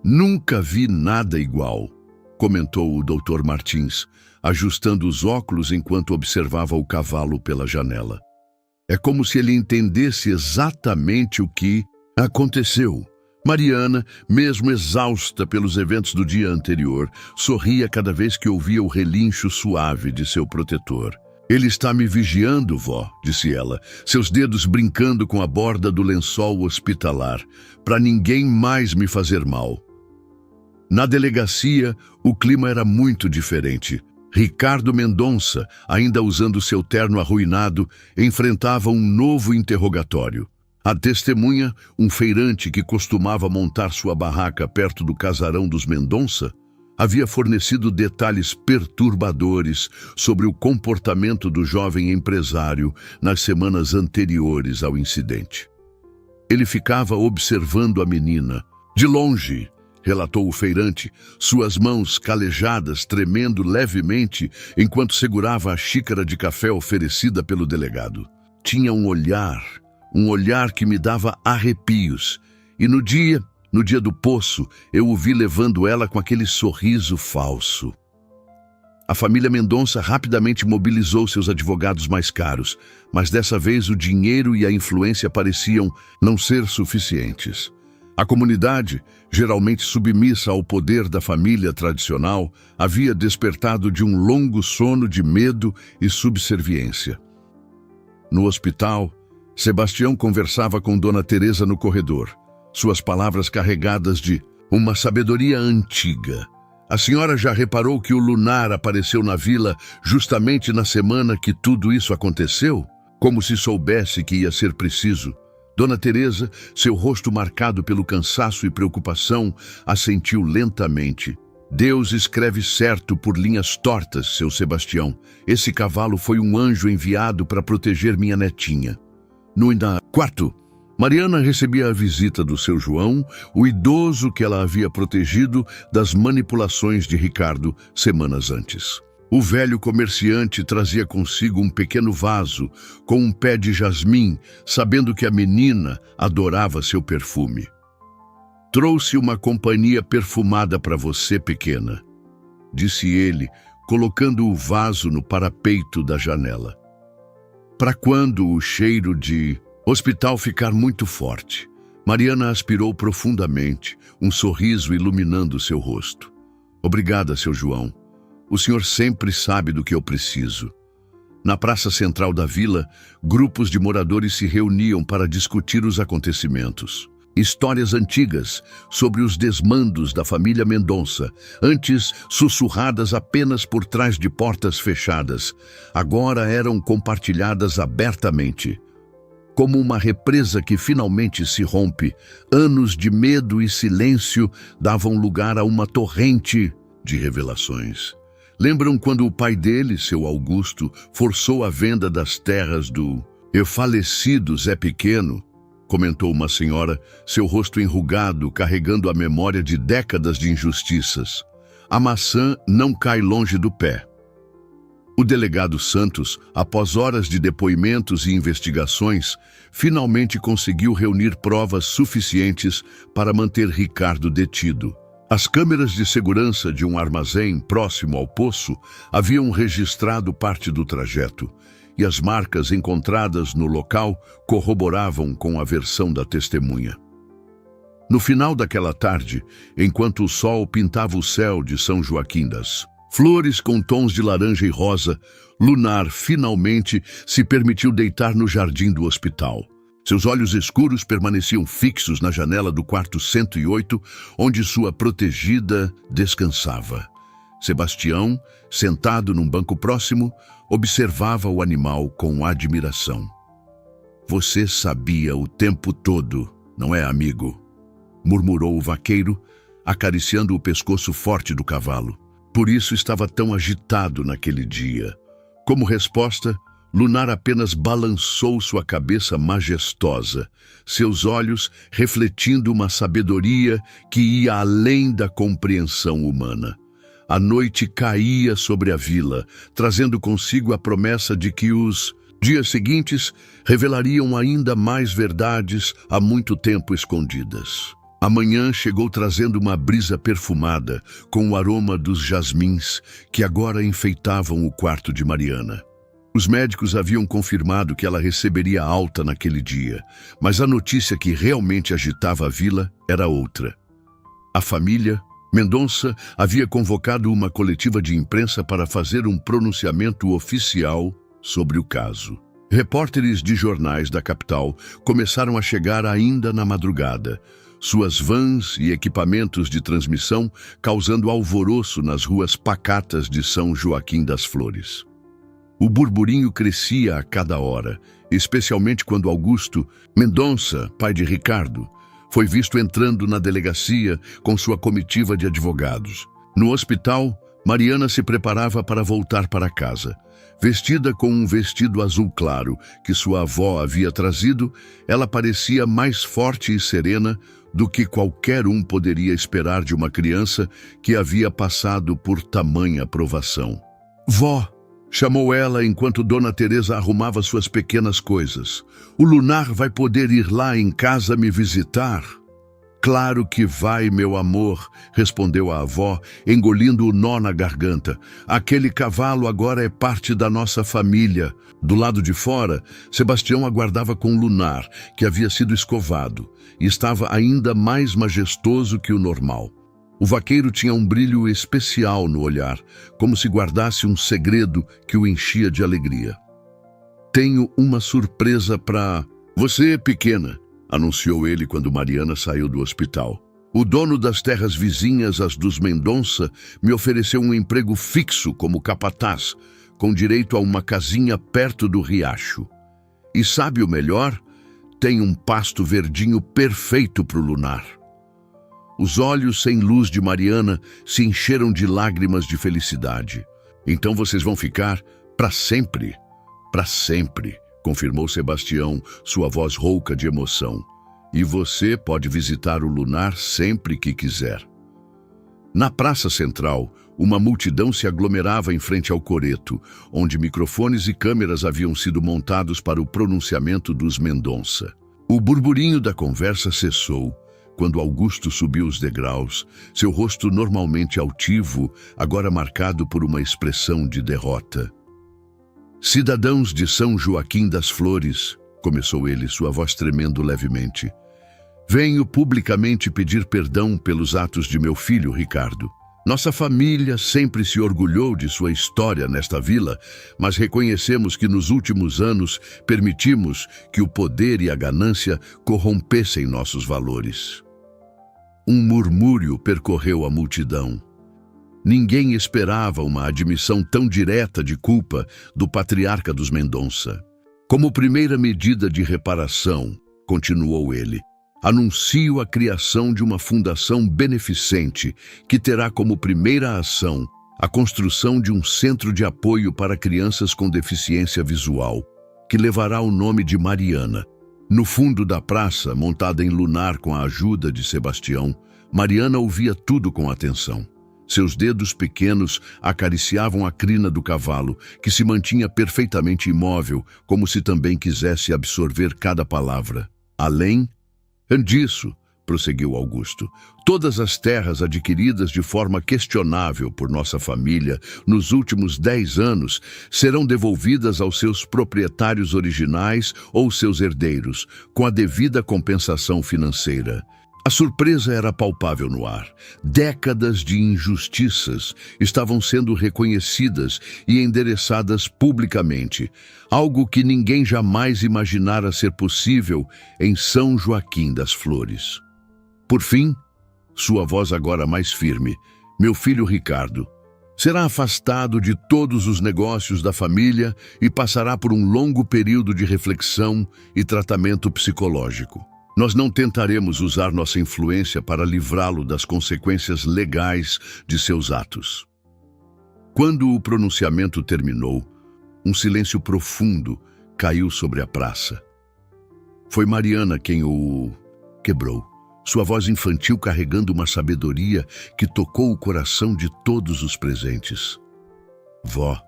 "Nunca vi nada igual", comentou o Dr. Martins, ajustando os óculos enquanto observava o cavalo pela janela. "É como se ele entendesse exatamente o que aconteceu." Mariana, mesmo exausta pelos eventos do dia anterior, sorria cada vez que ouvia o relincho suave de seu protetor. "Ele está me vigiando, vó", disse ela, seus dedos brincando com a borda do lençol hospitalar, "para ninguém mais me fazer mal." Na delegacia, o clima era muito diferente. Ricardo Mendonça, ainda usando seu terno arruinado, enfrentava um novo interrogatório. A testemunha, um feirante que costumava montar sua barraca perto do casarão dos Mendonça, havia fornecido detalhes perturbadores sobre o comportamento do jovem empresário nas semanas anteriores ao incidente. "Ele ficava observando a menina, de longe", relatou o feirante, suas mãos calejadas tremendo levemente enquanto segurava a xícara de café oferecida pelo delegado. "Tinha um olhar que me dava arrepios, e no dia do poço, eu o vi levando ela com aquele sorriso falso." A família Mendonça rapidamente mobilizou seus advogados mais caros, mas dessa vez o dinheiro e a influência pareciam não ser suficientes. A comunidade, geralmente submissa ao poder da família tradicional, havia despertado de um longo sono de medo e subserviência. No hospital, Sebastião conversava com Dona Teresa no corredor, suas palavras carregadas de uma sabedoria antiga. "A senhora já reparou que o Lunar apareceu na vila justamente na semana que tudo isso aconteceu? Como se soubesse que ia ser preciso." Dona Teresa, seu rosto marcado pelo cansaço e preocupação, assentiu lentamente. "Deus escreve certo por linhas tortas, seu Sebastião. Esse cavalo foi um anjo enviado para proteger minha netinha." No quarto, Mariana recebia a visita do seu João, o idoso que ela havia protegido das manipulações de Ricardo semanas antes. O velho comerciante trazia consigo um pequeno vaso com um pé de jasmim, sabendo que a menina adorava seu perfume. "Trouxe uma companhia perfumada para você, pequena", disse ele, colocando o vaso no parapeito da janela. "Para quando o cheiro de hospital ficar muito forte." Mariana aspirou profundamente, um sorriso iluminando seu rosto. "Obrigada, seu João." O senhor sempre sabe do que eu preciso. Na praça central da vila, grupos de moradores se reuniam para discutir os acontecimentos. Histórias antigas sobre os desmandos da família Mendonça, antes sussurradas apenas por trás de portas fechadas, agora eram compartilhadas abertamente. Como uma represa que finalmente se rompe, anos de medo e silêncio davam lugar a uma torrente de revelações. Lembram quando o pai dele, seu Augusto, forçou a venda das terras do falecido Zé Pequeno? Comentou uma senhora, seu rosto enrugado, carregando a memória de décadas de injustiças. A maçã não cai longe do pé. O delegado Santos, após horas de depoimentos e investigações, finalmente conseguiu reunir provas suficientes para manter Ricardo detido. As câmeras de segurança de um armazém próximo ao poço haviam registrado parte do trajeto, e as marcas encontradas no local corroboravam com a versão da testemunha. No final daquela tarde, enquanto o sol pintava o céu de São Joaquim das Flores com tons de laranja e rosa, Lunar finalmente se permitiu deitar no jardim do hospital. Seus olhos escuros permaneciam fixos na janela do quarto 108, onde sua protegida descansava. Sebastião, sentado num banco próximo, observava o animal com admiração. "Você sabia o tempo todo, não é, amigo?" murmurou o vaqueiro, acariciando o pescoço forte do cavalo. Por isso estava tão agitado naquele dia. Como resposta, Lunar apenas balançou sua cabeça majestosa, seus olhos refletindo uma sabedoria que ia além da compreensão humana. A noite caía sobre a vila, trazendo consigo a promessa de que os dias seguintes revelariam ainda mais verdades há muito tempo escondidas. A manhã chegou trazendo uma brisa perfumada, com o aroma dos jasmins que agora enfeitavam o quarto de Mariana. Os médicos haviam confirmado que ela receberia alta naquele dia, mas a notícia que realmente agitava a vila era outra. A família Mendonça havia convocado uma coletiva de imprensa para fazer um pronunciamento oficial sobre o caso. Repórteres de jornais da capital começaram a chegar ainda na madrugada, suas vans e equipamentos de transmissão causando alvoroço nas ruas pacatas de São Joaquim das Flores. O burburinho crescia a cada hora, especialmente quando Augusto Mendonça, pai de Ricardo, foi visto entrando na delegacia com sua comitiva de advogados. No hospital, Mariana se preparava para voltar para casa. Vestida com um vestido azul claro que sua avó havia trazido, ela parecia mais forte e serena do que qualquer um poderia esperar de uma criança que havia passado por tamanha provação. "Vó!", chamou ela enquanto Dona Teresa arrumava suas pequenas coisas. "O Lunar vai poder ir lá em casa me visitar?" "Claro que vai, meu amor", respondeu a avó, engolindo o nó na garganta. "Aquele cavalo agora é parte da nossa família." Do lado de fora, Sebastião aguardava com Lunar, que havia sido escovado, e estava ainda mais majestoso que o normal. O vaqueiro tinha um brilho especial no olhar, como se guardasse um segredo que o enchia de alegria. "Tenho uma surpresa para você, pequena", anunciou ele quando Mariana saiu do hospital. "O dono das terras vizinhas às dos Mendonça me ofereceu um emprego fixo como capataz, com direito a uma casinha perto do riacho. E sabe o melhor? Tem um pasto verdinho perfeito para o Lunar." Os olhos sem luz de Mariana se encheram de lágrimas de felicidade. "Então vocês vão ficar para sempre?" "Para sempre", confirmou Sebastião, sua voz rouca de emoção. "E você pode visitar o Lunar sempre que quiser." Na praça central, uma multidão se aglomerava em frente ao coreto, onde microfones e câmeras haviam sido montados para o pronunciamento dos Mendonça. O burburinho da conversa cessou quando Augusto subiu os degraus, seu rosto normalmente altivo, agora marcado por uma expressão de derrota. "Cidadãos de São Joaquim das Flores", começou ele, sua voz tremendo levemente, "venho publicamente pedir perdão pelos atos de meu filho, Ricardo. Nossa família sempre se orgulhou de sua história nesta vila, mas reconhecemos que nos últimos anos permitimos que o poder e a ganância corrompessem nossos valores. Um murmúrio percorreu a multidão. Ninguém esperava uma admissão tão direta de culpa do patriarca dos Mendonça. Como primeira medida de reparação, continuou ele, anuncio a criação de uma fundação beneficente que terá como primeira ação a construção de um centro de apoio para crianças com deficiência visual, que levará o nome de Mariana. No fundo da praça, montada em lunar com a ajuda de Sebastião, Mariana ouvia tudo com atenção. Seus dedos pequenos acariciavam a crina do cavalo, que se mantinha perfeitamente imóvel, como se também quisesse absorver cada palavra. Além disso, prosseguiu Augusto, todas as terras adquiridas de forma questionável por nossa família nos últimos 10 anos serão devolvidas aos seus proprietários originais ou seus herdeiros, com a devida compensação financeira. A surpresa era palpável no ar. Décadas de injustiças estavam sendo reconhecidas e endereçadas publicamente, algo que ninguém jamais imaginara ser possível em São Joaquim das Flores. Por fim, sua voz agora mais firme, meu filho Ricardo, será afastado de todos os negócios da família e passará por um longo período de reflexão e tratamento psicológico. Nós não tentaremos usar nossa influência para livrá-lo das consequências legais de seus atos. Quando o pronunciamento terminou, um silêncio profundo caiu sobre a praça. Foi Mariana quem o quebrou, sua voz infantil carregando uma sabedoria que tocou o coração de todos os presentes. Vó,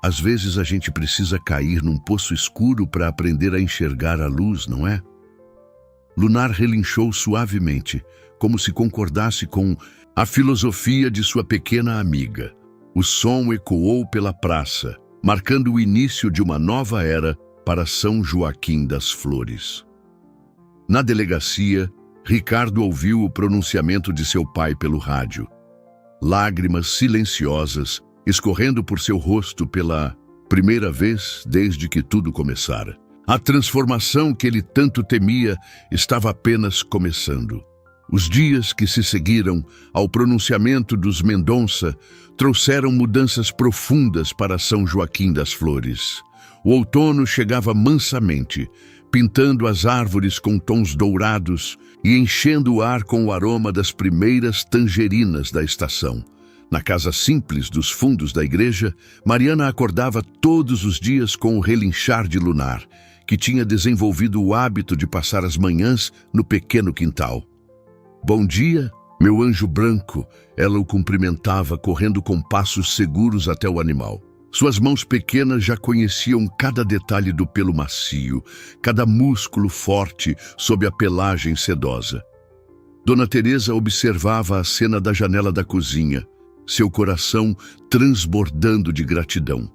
às vezes a gente precisa cair num poço escuro para aprender a enxergar a luz, não é? Lunar relinchou suavemente, como se concordasse com a filosofia de sua pequena amiga. O som ecoou pela praça, marcando o início de uma nova era para São Joaquim das Flores. Na delegacia, Ricardo ouviu o pronunciamento de seu pai pelo rádio. Lágrimas silenciosas escorrendo por seu rosto pela primeira vez desde que tudo começara. A transformação que ele tanto temia estava apenas começando. Os dias que se seguiram ao pronunciamento dos Mendonça trouxeram mudanças profundas para São Joaquim das Flores. O outono chegava mansamente, pintando as árvores com tons dourados e enchendo o ar com o aroma das primeiras tangerinas da estação. Na casa simples dos fundos da igreja, Mariana acordava todos os dias com o relinchar de Lunar, que tinha desenvolvido o hábito de passar as manhãs no pequeno quintal. Bom dia, meu anjo branco, ela o cumprimentava, correndo com passos seguros até o animal. Suas mãos pequenas já conheciam cada detalhe do pelo macio, cada músculo forte sob a pelagem sedosa. Dona Teresa observava a cena da janela da cozinha, seu coração transbordando de gratidão.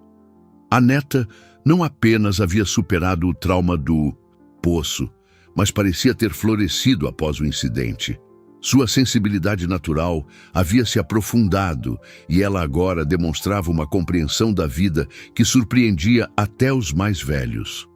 A neta não apenas havia superado o trauma do poço, mas parecia ter florescido após o incidente. Sua sensibilidade natural havia se aprofundado e ela agora demonstrava uma compreensão da vida que surpreendia até os mais velhos.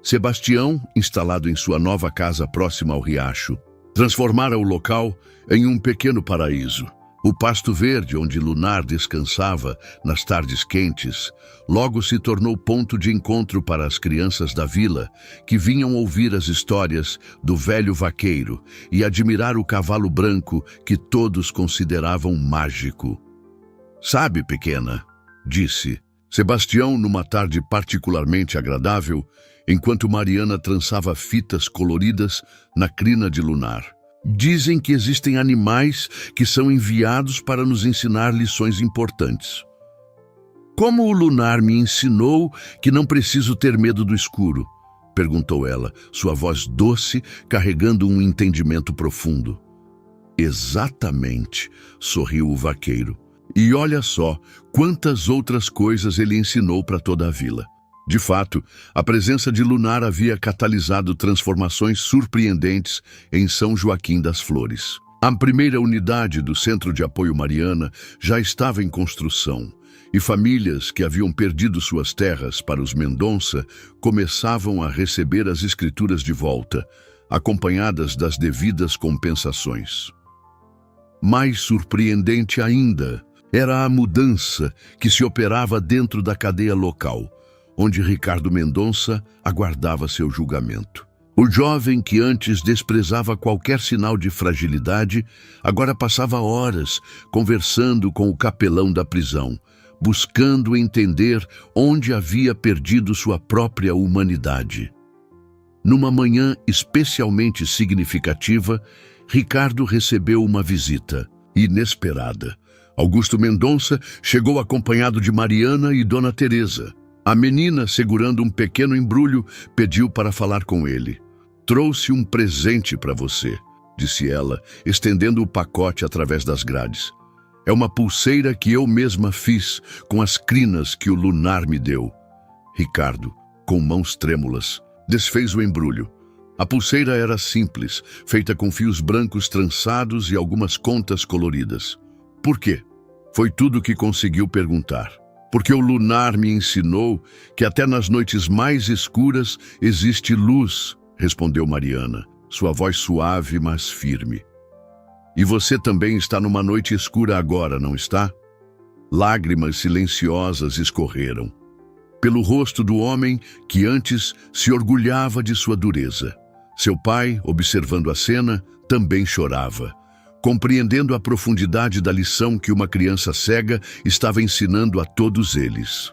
Sebastião, instalado em sua nova casa próxima ao riacho, transformara o local em um pequeno paraíso. O pasto verde onde Lunar descansava nas tardes quentes logo se tornou ponto de encontro para as crianças da vila que vinham ouvir as histórias do velho vaqueiro e admirar o cavalo branco que todos consideravam mágico. Sabe, pequena, disse Sebastião numa tarde particularmente agradável, enquanto Mariana trançava fitas coloridas na crina de Lunar. Dizem que existem animais que são enviados para nos ensinar lições importantes. Como o Lunar me ensinou que não preciso ter medo do escuro? Perguntou ela, sua voz doce, carregando um entendimento profundo. Exatamente, sorriu o vaqueiro. E olha só quantas outras coisas ele ensinou para toda a vila. De fato, a presença de Lunar havia catalisado transformações surpreendentes em São Joaquim das Flores. A primeira unidade do Centro de Apoio Mariana já estava em construção e famílias que haviam perdido suas terras para os Mendonça começavam a receber as escrituras de volta, acompanhadas das devidas compensações. Mais surpreendente ainda era a mudança que se operava dentro da cadeia local, onde Ricardo Mendonça aguardava seu julgamento. O jovem que antes desprezava qualquer sinal de fragilidade, agora passava horas conversando com o capelão da prisão, buscando entender onde havia perdido sua própria humanidade. Numa manhã especialmente significativa, Ricardo recebeu uma visita inesperada. Augusto Mendonça chegou acompanhado de Mariana e Dona Teresa. A menina, segurando um pequeno embrulho, pediu para falar com ele. "Trouxe um presente para você", disse ela, estendendo o pacote através das grades. "É uma pulseira que eu mesma fiz com as crinas que o Lunar me deu." Ricardo, com mãos trêmulas, desfez o embrulho. A pulseira era simples, feita com fios brancos trançados e algumas contas coloridas. "Por quê?" Foi tudo o que conseguiu perguntar. "Porque o Lunar me ensinou que até nas noites mais escuras existe luz", respondeu Mariana, sua voz suave, mas firme. "E você também está numa noite escura agora, não está?" Lágrimas silenciosas escorreram pelo rosto do homem que antes se orgulhava de sua dureza. Seu pai, observando a cena, também chorava, compreendendo a profundidade da lição que uma criança cega estava ensinando a todos eles.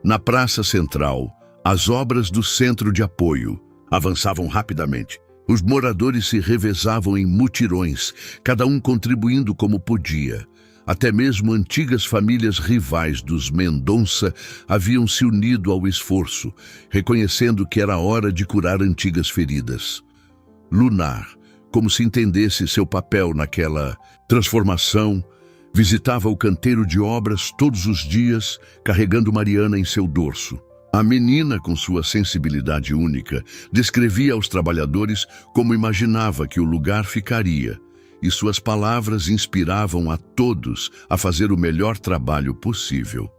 Na praça central, as obras do Centro de Apoio avançavam rapidamente. Os moradores se revezavam em mutirões, cada um contribuindo como podia. Até mesmo antigas famílias rivais dos Mendonça haviam se unido ao esforço, reconhecendo que era hora de curar antigas feridas. Lunar, como se entendesse seu papel naquela transformação, visitava o canteiro de obras todos os dias, carregando Mariana em seu dorso. A menina, com sua sensibilidade única, descrevia aos trabalhadores como imaginava que o lugar ficaria, e suas palavras inspiravam a todos a fazer o melhor trabalho possível.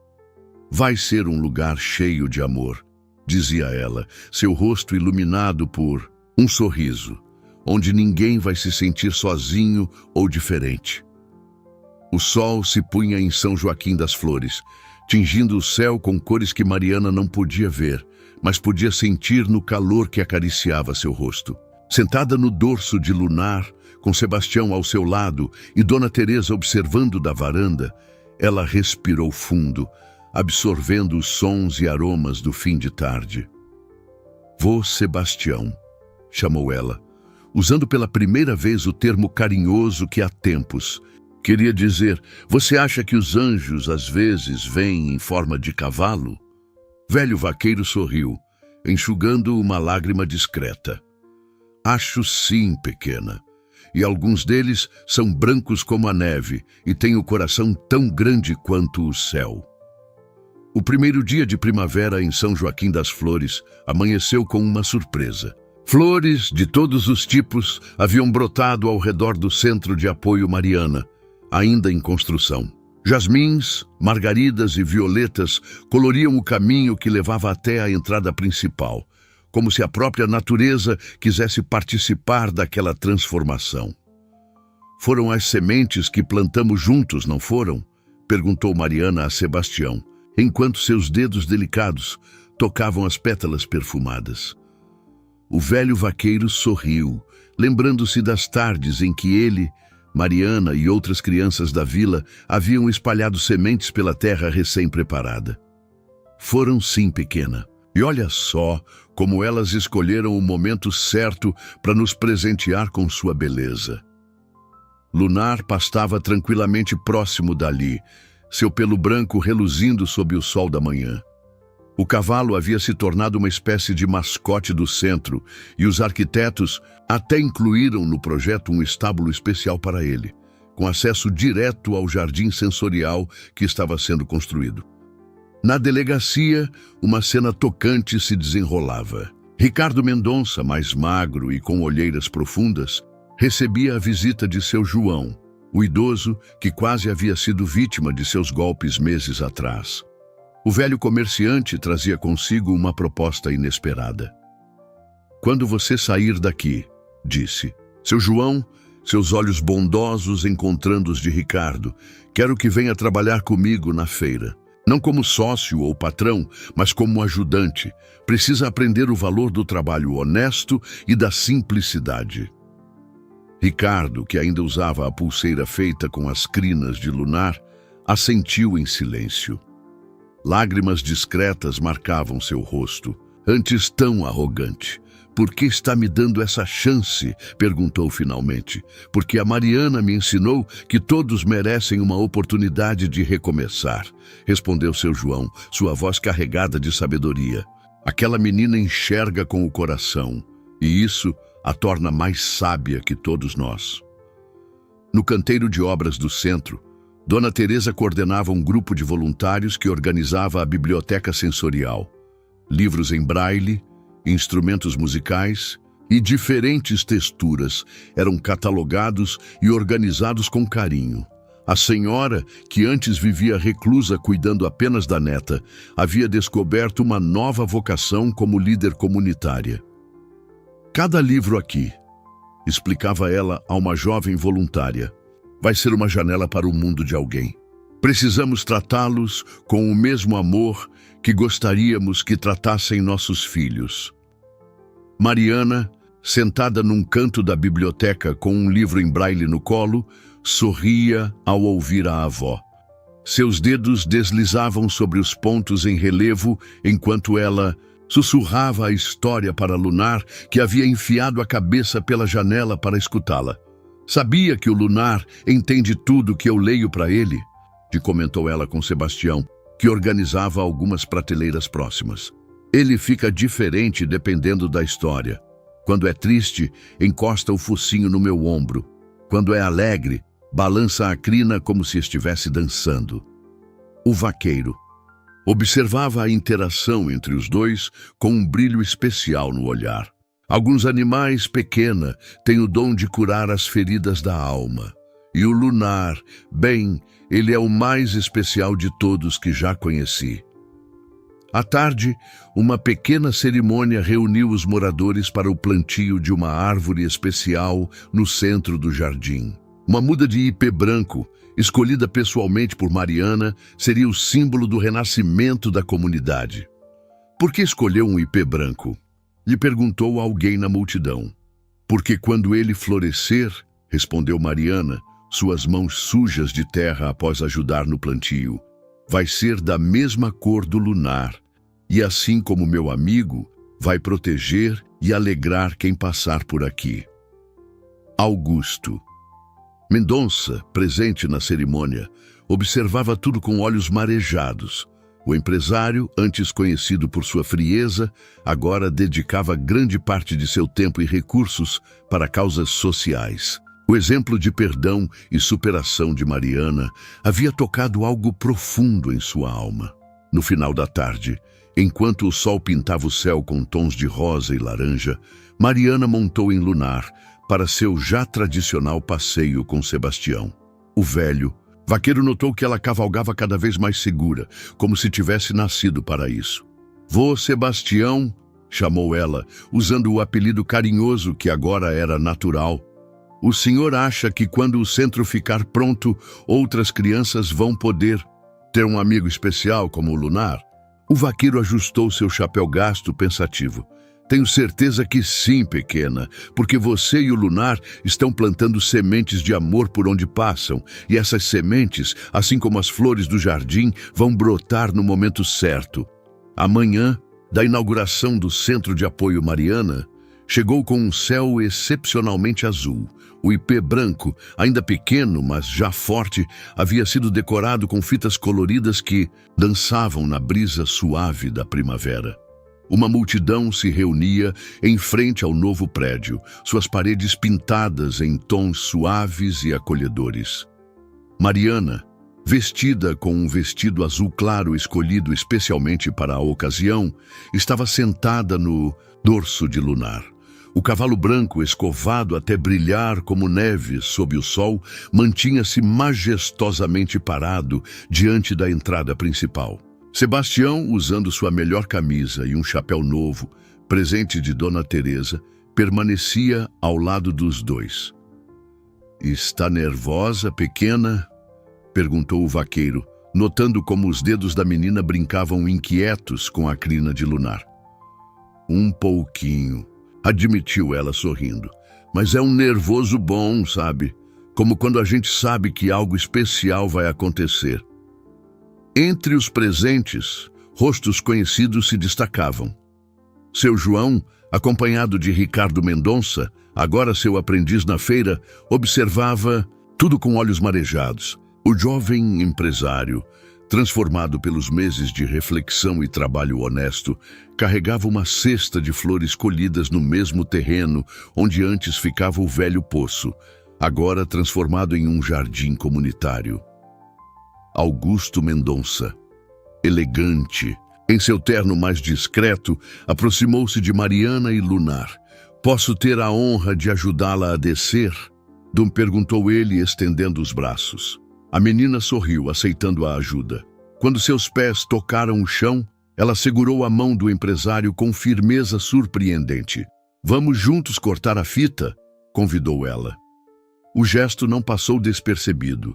"Vai ser um lugar cheio de amor", dizia ela, seu rosto iluminado por um sorriso, "onde ninguém vai se sentir sozinho ou diferente." O sol se punha em São Joaquim das Flores, tingindo o céu com cores que Mariana não podia ver, mas podia sentir no calor que acariciava seu rosto. Sentada no dorso de Lunar, com Sebastião ao seu lado e Dona Teresa observando da varanda, ela respirou fundo, absorvendo os sons e aromas do fim de tarde. "Vô Sebastião", chamou ela, usando pela primeira vez o termo carinhoso que há tempos. Queria dizer, "Você acha que os anjos às vezes vêm em forma de cavalo?" Velho vaqueiro sorriu, enxugando uma lágrima discreta. "Acho sim, pequena. E alguns deles são brancos como a neve e têm o coração tão grande quanto o céu." O primeiro dia de primavera em São Joaquim das Flores amanheceu com uma surpresa. Flores de todos os tipos haviam brotado ao redor do Centro de Apoio Mariana, ainda em construção. Jasmins, margaridas e violetas coloriam o caminho que levava até a entrada principal, como se a própria natureza quisesse participar daquela transformação. "Foram as sementes que plantamos juntos, não foram?" perguntou Mariana a Sebastião, enquanto seus dedos delicados tocavam as pétalas perfumadas. O velho vaqueiro sorriu, lembrando-se das tardes em que ele, Mariana e outras crianças da vila haviam espalhado sementes pela terra recém-preparada. "Foram sim, pequena. E olha só como elas escolheram o momento certo para nos presentear com sua beleza." Lunar pastava tranquilamente próximo dali, seu pelo branco reluzindo sob o sol da manhã. O cavalo havia se tornado uma espécie de mascote do centro e os arquitetos até incluíram no projeto um estábulo especial para ele, com acesso direto ao jardim sensorial que estava sendo construído. Na delegacia, uma cena tocante se desenrolava. Ricardo Mendonça, mais magro e com olheiras profundas, recebia a visita de seu João, o idoso que quase havia sido vítima de seus golpes meses atrás. O velho comerciante trazia consigo uma proposta inesperada. "Quando você sair daqui", disse, "seu João, seus olhos bondosos encontrando os de Ricardo, quero que venha trabalhar comigo na feira. Não como sócio ou patrão, mas como ajudante. Precisa aprender o valor do trabalho honesto e da simplicidade." Ricardo, que ainda usava a pulseira feita com as crinas de lunar, assentiu em silêncio. Lágrimas discretas marcavam seu rosto. "Antes tão arrogante. Por que está me dando essa chance?" perguntou finalmente. "Porque a Mariana me ensinou que todos merecem uma oportunidade de recomeçar", respondeu seu João, sua voz carregada de sabedoria. "Aquela menina enxerga com o coração, e isso a torna mais sábia que todos nós." No canteiro de obras do centro, Dona Teresa coordenava um grupo de voluntários que organizava a biblioteca sensorial. Livros em braille, instrumentos musicais e diferentes texturas eram catalogados e organizados com carinho. A senhora, que antes vivia reclusa cuidando apenas da neta, havia descoberto uma nova vocação como líder comunitária. "Cada livro aqui", explicava ela a uma jovem voluntária, "vai ser uma janela para o mundo de alguém. Precisamos tratá-los com o mesmo amor que gostaríamos que tratassem nossos filhos." Mariana, sentada num canto da biblioteca com um livro em braille no colo, sorria ao ouvir a avó. Seus dedos deslizavam sobre os pontos em relevo enquanto ela sussurrava a história para Lunar, que havia enfiado a cabeça pela janela para escutá-la. "Sabia que o Lunar entende tudo que eu leio para ele?" comentou ela com Sebastião, que organizava algumas prateleiras próximas. "Ele fica diferente dependendo da história. Quando é triste, encosta o focinho no meu ombro. Quando é alegre, balança a crina como se estivesse dançando." O vaqueiro observava a interação entre os dois com um brilho especial no olhar. "Alguns animais pequena têm o dom de curar as feridas da alma. E o Lunar, bem, ele é o mais especial de todos que já conheci." À tarde, uma pequena cerimônia reuniu os moradores para o plantio de uma árvore especial no centro do jardim. Uma muda de ipê branco, escolhida pessoalmente por Mariana, seria o símbolo do renascimento da comunidade. "Por que escolheu um ipê branco?" lhe perguntou alguém na multidão. "Porque quando ele florescer", respondeu Mariana, suas mãos sujas de terra após ajudar no plantio, "vai ser da mesma cor do Lunar, e assim como meu amigo, vai proteger e alegrar quem passar por aqui." Augusto Mendonça, presente na cerimônia, observava tudo com olhos marejados. O empresário, antes conhecido por sua frieza, agora dedicava grande parte de seu tempo e recursos para causas sociais. O exemplo de perdão e superação de Mariana havia tocado algo profundo em sua alma. No final da tarde, enquanto o sol pintava o céu com tons de rosa e laranja, Mariana montou em Lunar para seu já tradicional passeio com Sebastião. O velho vaqueiro notou que ela cavalgava cada vez mais segura, como se tivesse nascido para isso. "Vô Sebastião", chamou ela, usando o apelido carinhoso que agora era natural. "O senhor acha que quando o centro ficar pronto, outras crianças vão poder ter um amigo especial como o Lunar?" O vaqueiro ajustou seu chapéu gasto pensativo. "Tenho certeza que sim, pequena, porque você e o Lunar estão plantando sementes de amor por onde passam, e essas sementes, assim como as flores do jardim, vão brotar no momento certo." Amanhã, da inauguração do Centro de Apoio Mariana, chegou com um céu excepcionalmente azul. O ipê branco, ainda pequeno, mas já forte, havia sido decorado com fitas coloridas que dançavam na brisa suave da primavera. Uma multidão se reunia em frente ao novo prédio, suas paredes pintadas em tons suaves e acolhedores. Mariana, vestida com um vestido azul claro escolhido especialmente para a ocasião, estava sentada no dorso de Lunar. O cavalo branco, escovado até brilhar como neve sob o sol, mantinha-se majestosamente parado diante da entrada principal. Sebastião, usando sua melhor camisa e um chapéu novo, presente de Dona Teresa, permanecia ao lado dos dois. "Está nervosa, pequena?" perguntou o vaqueiro, notando como os dedos da menina brincavam inquietos com a crina de Lunar. "Um pouquinho", admitiu ela sorrindo. "Mas é um nervoso bom, sabe? Como quando a gente sabe que algo especial vai acontecer." Entre os presentes, rostos conhecidos se destacavam. Seu João, acompanhado de Ricardo Mendonça, agora seu aprendiz na feira, observava tudo com olhos marejados. O jovem empresário, transformado pelos meses de reflexão e trabalho honesto, carregava uma cesta de flores colhidas no mesmo terreno onde antes ficava o velho poço, agora transformado em um jardim comunitário. Augusto Mendonça, elegante, em seu terno mais discreto, aproximou-se de Mariana e Lunar. "Posso ter a honra de ajudá-la a descer?" Perguntou ele, estendendo os braços. A menina sorriu, aceitando a ajuda. Quando seus pés tocaram o chão, ela segurou a mão do empresário com firmeza surpreendente. "Vamos juntos cortar a fita?" convidou ela. O gesto não passou despercebido.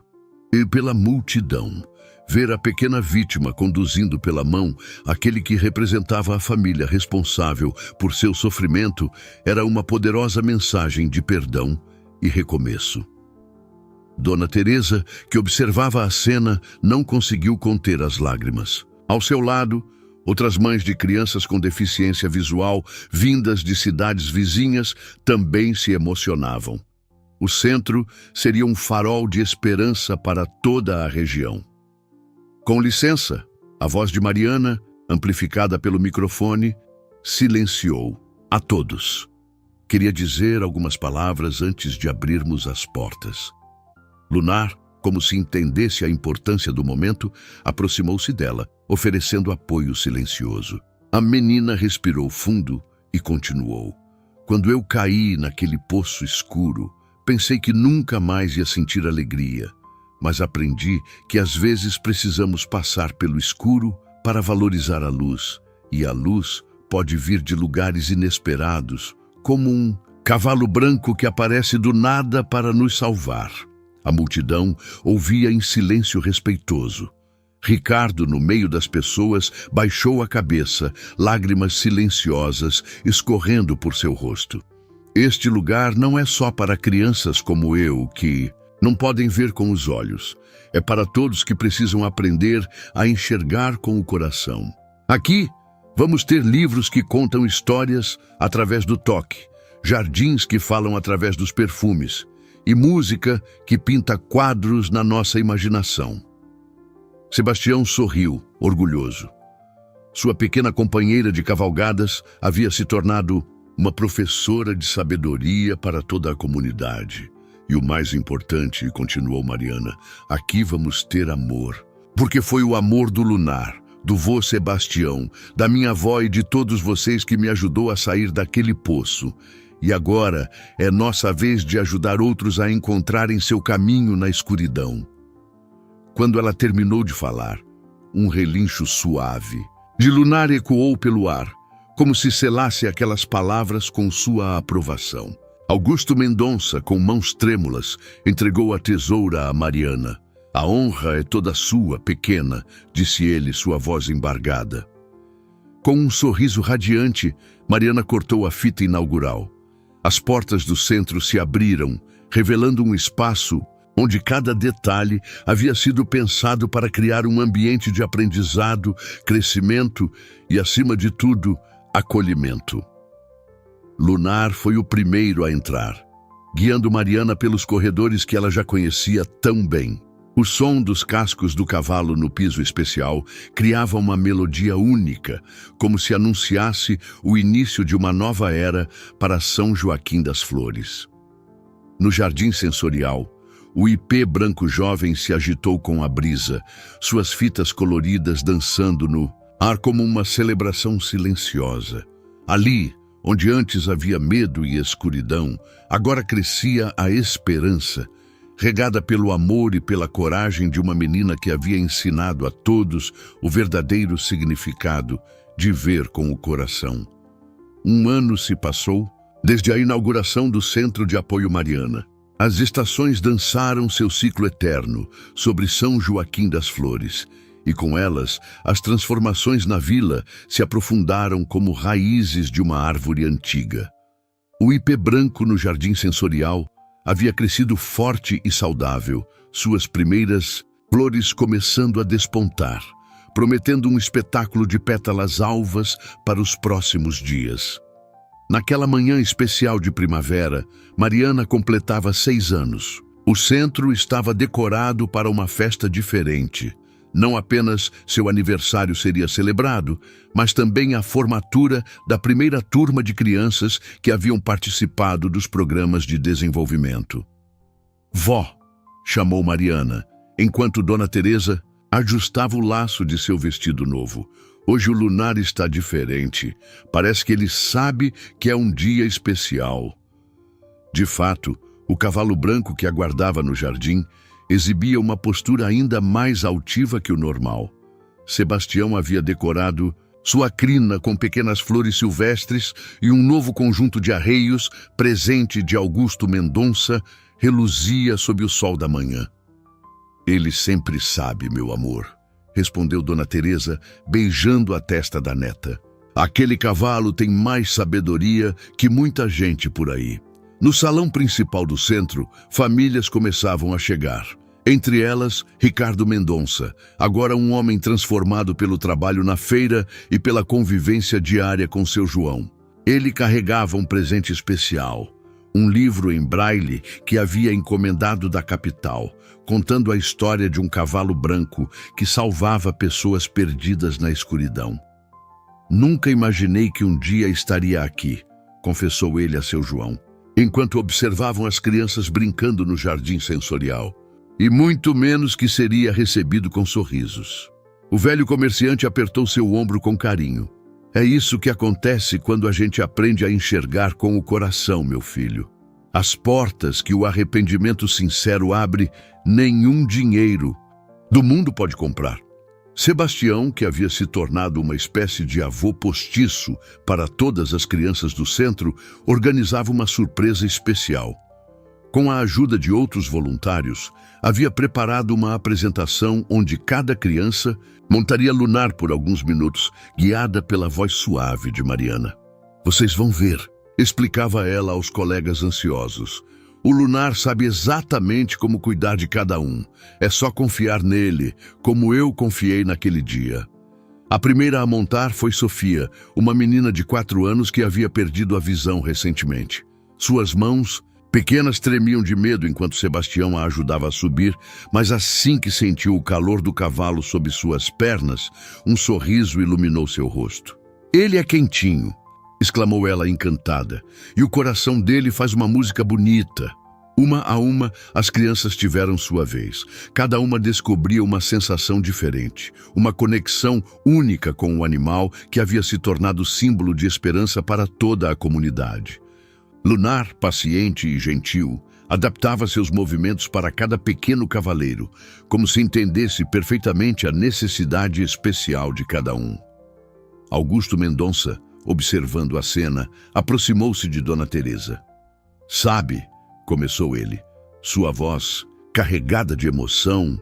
E pela multidão, ver a pequena vítima conduzindo pela mão aquele que representava a família responsável por seu sofrimento era uma poderosa mensagem de perdão e recomeço. Dona Teresa, que observava a cena, não conseguiu conter as lágrimas. Ao seu lado, outras mães de crianças com deficiência visual, vindas de cidades vizinhas, também se emocionavam. O centro seria um farol de esperança para toda a região. "Com licença", a voz de Mariana, amplificada pelo microfone, silenciou. "A todos. Queria dizer algumas palavras antes de abrirmos as portas." Lunar, como se entendesse a importância do momento, aproximou-se dela, oferecendo apoio silencioso. A menina respirou fundo e continuou. "Quando eu caí naquele poço escuro, pensei que nunca mais ia sentir alegria, mas aprendi que às vezes precisamos passar pelo escuro para valorizar a luz, e a luz pode vir de lugares inesperados, como um cavalo branco que aparece do nada para nos salvar." A multidão ouvia em silêncio respeitoso. Ricardo, no meio das pessoas, baixou a cabeça, lágrimas silenciosas escorrendo por seu rosto. "Este lugar não é só para crianças como eu, que não podem ver com os olhos. É para todos que precisam aprender a enxergar com o coração. Aqui, vamos ter livros que contam histórias através do toque, jardins que falam através dos perfumes, e música que pinta quadros na nossa imaginação." Sebastião sorriu, orgulhoso. Sua pequena companheira de cavalgadas havia se tornado uma professora de sabedoria para toda a comunidade. "E o mais importante", continuou Mariana, "aqui vamos ter amor. Porque foi o amor do Lunar, do vô Sebastião, da minha avó e de todos vocês que me ajudou a sair daquele poço. E agora é nossa vez de ajudar outros a encontrarem seu caminho na escuridão." Quando ela terminou de falar, um relincho suave de Lunar ecoou pelo ar, como se selasse aquelas palavras com sua aprovação. Augusto Mendonça, com mãos trêmulas, entregou a tesoura a Mariana. "A honra é toda sua, pequena", disse ele, sua voz embargada. Com um sorriso radiante, Mariana cortou a fita inaugural. As portas do centro se abriram, revelando um espaço onde cada detalhe havia sido pensado para criar um ambiente de aprendizado, crescimento e, acima de tudo, acolhimento. Lunar foi o primeiro a entrar, guiando Mariana pelos corredores que ela já conhecia tão bem. O som dos cascos do cavalo no piso especial criava uma melodia única, como se anunciasse o início de uma nova era para São Joaquim das Flores. No jardim sensorial, o ipê branco jovem se agitou com a brisa, suas fitas coloridas dançando no ar como uma celebração silenciosa. Ali, Onde antes havia medo e escuridão, agora crescia a esperança, regada pelo amor e pela coragem de uma menina que havia ensinado a todos o verdadeiro significado de ver com o coração. 1 ano se passou desde a inauguração do Centro de Apoio Mariana. As estações dançaram seu ciclo eterno sobre São Joaquim das Flores, e com elas as transformações na vila se aprofundaram como raízes de uma árvore antiga. O ipê branco no jardim sensorial havia crescido forte e saudável, suas primeiras flores começando a despontar, prometendo um espetáculo de pétalas alvas para os próximos dias. Naquela manhã especial de primavera, Mariana completava 6 anos. O centro estava decorado para uma festa diferente. Não apenas seu aniversário seria celebrado, mas também a formatura da primeira turma de crianças que haviam participado dos programas de desenvolvimento. "Vó", chamou Mariana, enquanto Dona Teresa ajustava o laço de seu vestido novo. "Hoje o Lunar está diferente. Parece que ele sabe que é um dia especial." De fato, o cavalo branco que aguardava no jardim exibia uma postura ainda mais altiva que o normal. Sebastião havia decorado sua crina com pequenas flores silvestres e um novo conjunto de arreios, presente de Augusto Mendonça, reluzia sob o sol da manhã. "Ele sempre sabe, meu amor", respondeu Dona Teresa, beijando a testa da neta. "Aquele cavalo tem mais sabedoria que muita gente por aí." No salão principal do centro, famílias começavam a chegar. Entre elas, Ricardo Mendonça, agora um homem transformado pelo trabalho na feira e pela convivência diária com seu João. Ele carregava um presente especial, um livro em braille que havia encomendado da capital, contando a história de um cavalo branco que salvava pessoas perdidas na escuridão. "Nunca imaginei que um dia estaria aqui", confessou ele a seu João, enquanto observavam as crianças brincando no jardim sensorial. "E muito menos que seria recebido com sorrisos." O velho comerciante apertou seu ombro com carinho. "É isso que acontece quando a gente aprende a enxergar com o coração, meu filho. As portas que o arrependimento sincero abre, nenhum dinheiro do mundo pode comprar." Sebastião, que havia se tornado uma espécie de avô postiço para todas as crianças do centro, organizava uma surpresa especial. Com a ajuda de outros voluntários, havia preparado uma apresentação onde cada criança montaria Lunar por alguns minutos, guiada pela voz suave de Mariana. "Vocês vão ver", explicava ela aos colegas ansiosos. "O Lunar sabe exatamente como cuidar de cada um. É só confiar nele, como eu confiei naquele dia." A primeira a montar foi Sofia, uma menina de 4 anos que havia perdido a visão recentemente. Suas mãos pequenas tremiam de medo enquanto Sebastião a ajudava a subir, mas assim que sentiu o calor do cavalo sob suas pernas, um sorriso iluminou seu rosto. "Ele é quentinho", exclamou ela encantada, "e o coração dele faz uma música bonita." Uma a uma, as crianças tiveram sua vez. Cada uma descobria uma sensação diferente, uma conexão única com o animal que havia se tornado símbolo de esperança para toda a comunidade. Lunar, paciente e gentil, adaptava seus movimentos para cada pequeno cavaleiro, como se entendesse perfeitamente a necessidade especial de cada um. Augusto Mendonça, observando a cena, aproximou-se de Dona Teresa. "Sabe", começou ele, sua voz carregada de emoção,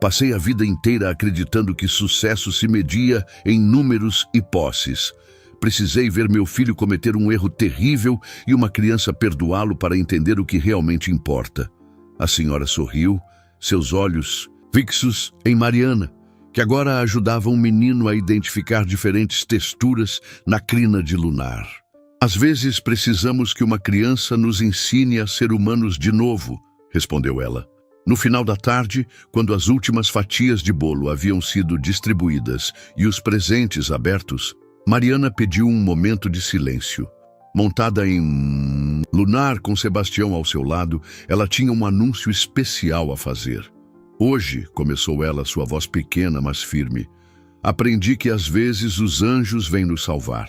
"passei a vida inteira acreditando que sucesso se media em números e posses. Precisei ver meu filho cometer um erro terrível e uma criança perdoá-lo para entender o que realmente importa." A senhora sorriu, seus olhos fixos em Mariana, que agora ajudava um menino a identificar diferentes texturas na crina de Lunar. "Às vezes precisamos que uma criança nos ensine a ser humanos de novo", respondeu ela. No final da tarde, quando as últimas fatias de bolo haviam sido distribuídas e os presentes abertos, Mariana pediu um momento de silêncio. Montada em Lunar com Sebastião ao seu lado, ela tinha um anúncio especial a fazer. "Hoje", começou ela, sua voz pequena, mas firme, "aprendi que às vezes os anjos vêm nos salvar,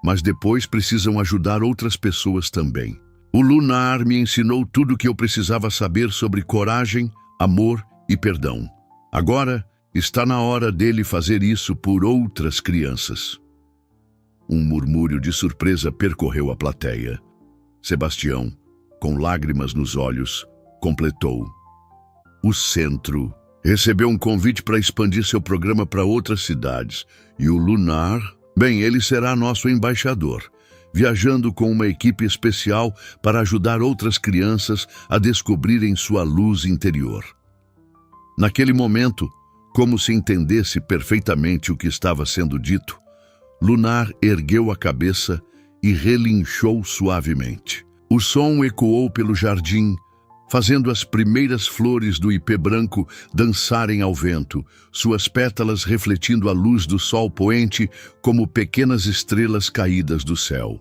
mas depois precisam ajudar outras pessoas também. O Lunar me ensinou tudo o que eu precisava saber sobre coragem, amor e perdão. Agora está na hora dele fazer isso por outras crianças. Um murmúrio de surpresa percorreu a plateia. Sebastião, com lágrimas nos olhos, completou. O centro recebeu um convite para expandir seu programa para outras cidades. E o Lunar, bem, ele será nosso embaixador, viajando com uma equipe especial para ajudar outras crianças a descobrirem sua luz interior. Naquele momento, como se entendesse perfeitamente o que estava sendo dito, Lunar ergueu a cabeça e relinchou suavemente. O som ecoou pelo jardim, fazendo as primeiras flores do ipê branco dançarem ao vento, suas pétalas refletindo a luz do sol poente como pequenas estrelas caídas do céu.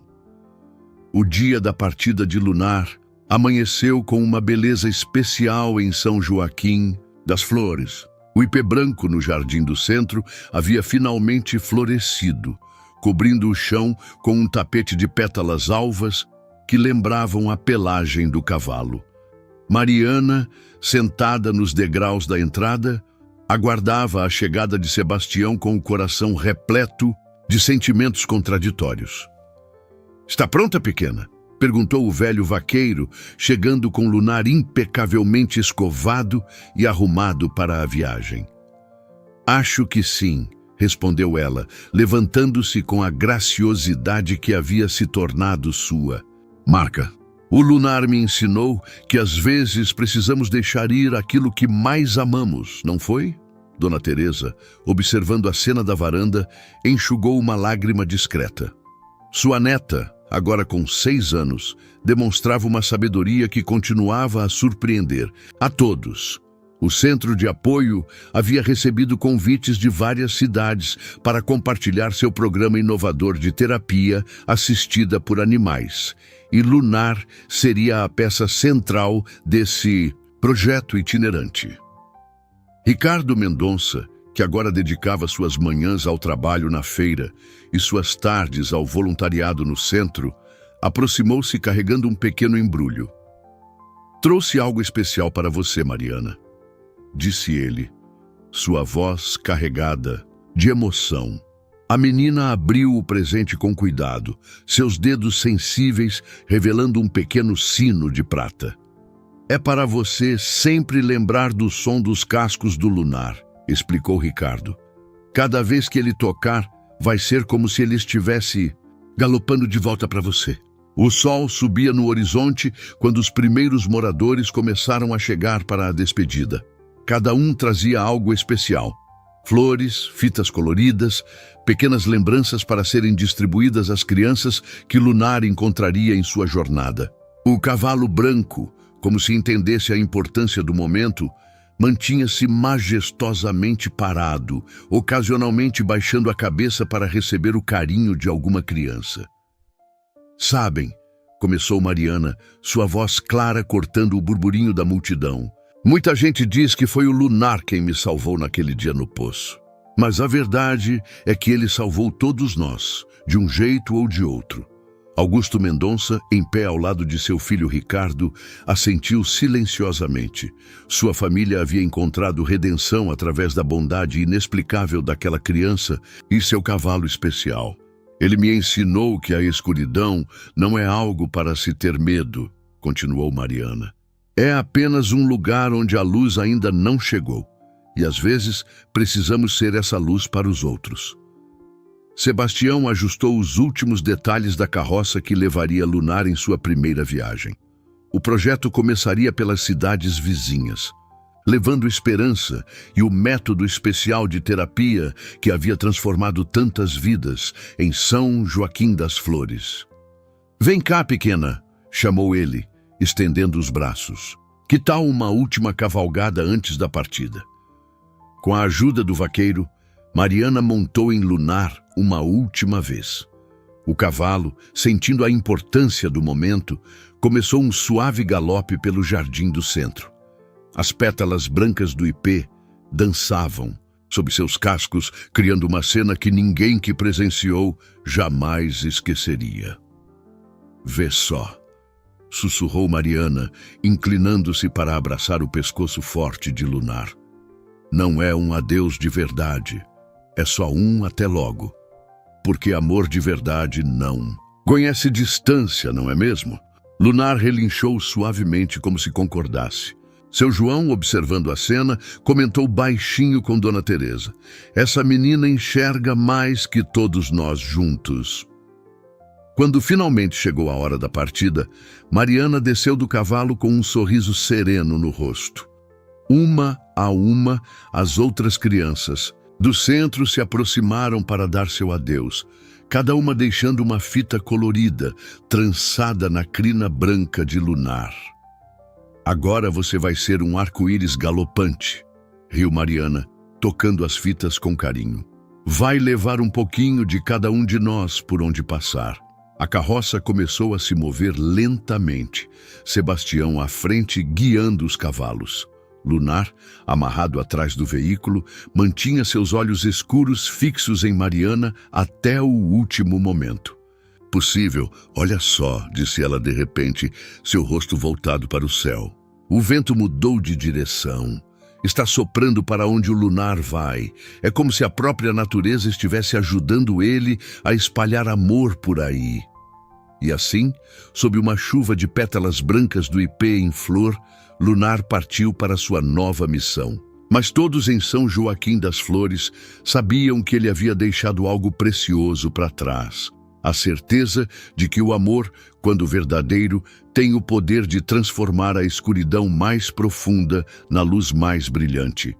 O dia da partida de Lunar amanheceu com uma beleza especial em São Joaquim das Flores. O ipê branco no jardim do centro havia finalmente florescido, cobrindo o chão com um tapete de pétalas alvas que lembravam a pelagem do cavalo. Mariana, sentada nos degraus da entrada, aguardava a chegada de Sebastião com o coração repleto de sentimentos contraditórios. "Está pronta, pequena?" perguntou o velho vaqueiro, chegando com Lunar impecavelmente escovado e arrumado para a viagem. "Acho que sim", respondeu ela, levantando-se com a graciosidade que havia se tornado sua marca. "O Lunar me ensinou que às vezes precisamos deixar ir aquilo que mais amamos, não foi?" Dona Teresa, observando a cena da varanda, enxugou uma lágrima discreta. Sua neta, agora com 6 anos, demonstrava uma sabedoria que continuava a surpreender a todos. O Centro de Apoio havia recebido convites de várias cidades para compartilhar seu programa inovador de terapia assistida por animais. E Lunar seria a peça central desse projeto itinerante. Ricardo Mendonça, que agora dedicava suas manhãs ao trabalho na feira e suas tardes ao voluntariado no centro, aproximou-se carregando um pequeno embrulho. "Trouxe algo especial para você, Mariana", disse ele, sua voz carregada de emoção. A menina abriu o presente com cuidado, seus dedos sensíveis revelando um pequeno sino de prata. "É para você sempre lembrar do som dos cascos do Lunar", explicou Ricardo. "Cada vez que ele tocar, vai ser como se ele estivesse galopando de volta para você." O sol subia no horizonte quando os primeiros moradores começaram a chegar para a despedida. Cada um trazia algo especial. Flores, fitas coloridas, pequenas lembranças para serem distribuídas às crianças que Lunar encontraria em sua jornada. O cavalo branco, como se entendesse a importância do momento, mantinha-se majestosamente parado, ocasionalmente baixando a cabeça para receber o carinho de alguma criança. "Sabem", começou Mariana, sua voz clara cortando o burburinho da multidão, "muita gente diz que foi o Lunar quem me salvou naquele dia no poço. Mas a verdade é que ele salvou todos nós, de um jeito ou de outro." Augusto Mendonça, em pé ao lado de seu filho Ricardo, assentiu silenciosamente. Sua família havia encontrado redenção através da bondade inexplicável daquela criança e seu cavalo especial. "Ele me ensinou que a escuridão não é algo para se ter medo", continuou Mariana. "É apenas um lugar onde a luz ainda não chegou. E às vezes precisamos ser essa luz para os outros." Sebastião ajustou os últimos detalhes da carroça que levaria Lunar em sua primeira viagem. O projeto começaria pelas cidades vizinhas, levando esperança e o método especial de terapia que havia transformado tantas vidas em São Joaquim das Flores. "Vem cá, pequena", chamou ele, estendendo os braços. "Que tal uma última cavalgada antes da partida?" Com a ajuda do vaqueiro, Mariana montou em Lunar uma última vez. O cavalo, sentindo a importância do momento, começou um suave galope pelo jardim do centro. As pétalas brancas do ipê dançavam, sob seus cascos, criando uma cena que ninguém que presenciou jamais esqueceria. "Vê só", sussurrou Mariana, inclinando-se para abraçar o pescoço forte de Lunar. "Não é um adeus de verdade, é só um até logo. Porque amor de verdade não conhece distância, não é mesmo?" Lunar relinchou suavemente como se concordasse. Seu João, observando a cena, comentou baixinho com Dona Teresa: "Essa menina enxerga mais que todos nós juntos." Quando finalmente chegou a hora da partida, Mariana desceu do cavalo com um sorriso sereno no rosto. Uma a uma, as outras crianças do centro se aproximaram para dar seu adeus, cada uma deixando uma fita colorida, trançada na crina branca de Lunar. "Agora você vai ser um arco-íris galopante", riu Mariana, tocando as fitas com carinho. "Vai levar um pouquinho de cada um de nós por onde passar." A carroça começou a se mover lentamente, Sebastião à frente guiando os cavalos. Lunar, amarrado atrás do veículo, mantinha seus olhos escuros fixos em Mariana até o último momento. "Possível, olha só", disse ela de repente, seu rosto voltado para o céu. "O vento mudou de direção. Está soprando para onde o Lunar vai. É como se a própria natureza estivesse ajudando ele a espalhar amor por aí." E assim, sob uma chuva de pétalas brancas do ipê em flor, Lunar partiu para sua nova missão. Mas todos em São Joaquim das Flores sabiam que ele havia deixado algo precioso para trás: a certeza de que o amor, quando verdadeiro, tem o poder de transformar a escuridão mais profunda na luz mais brilhante.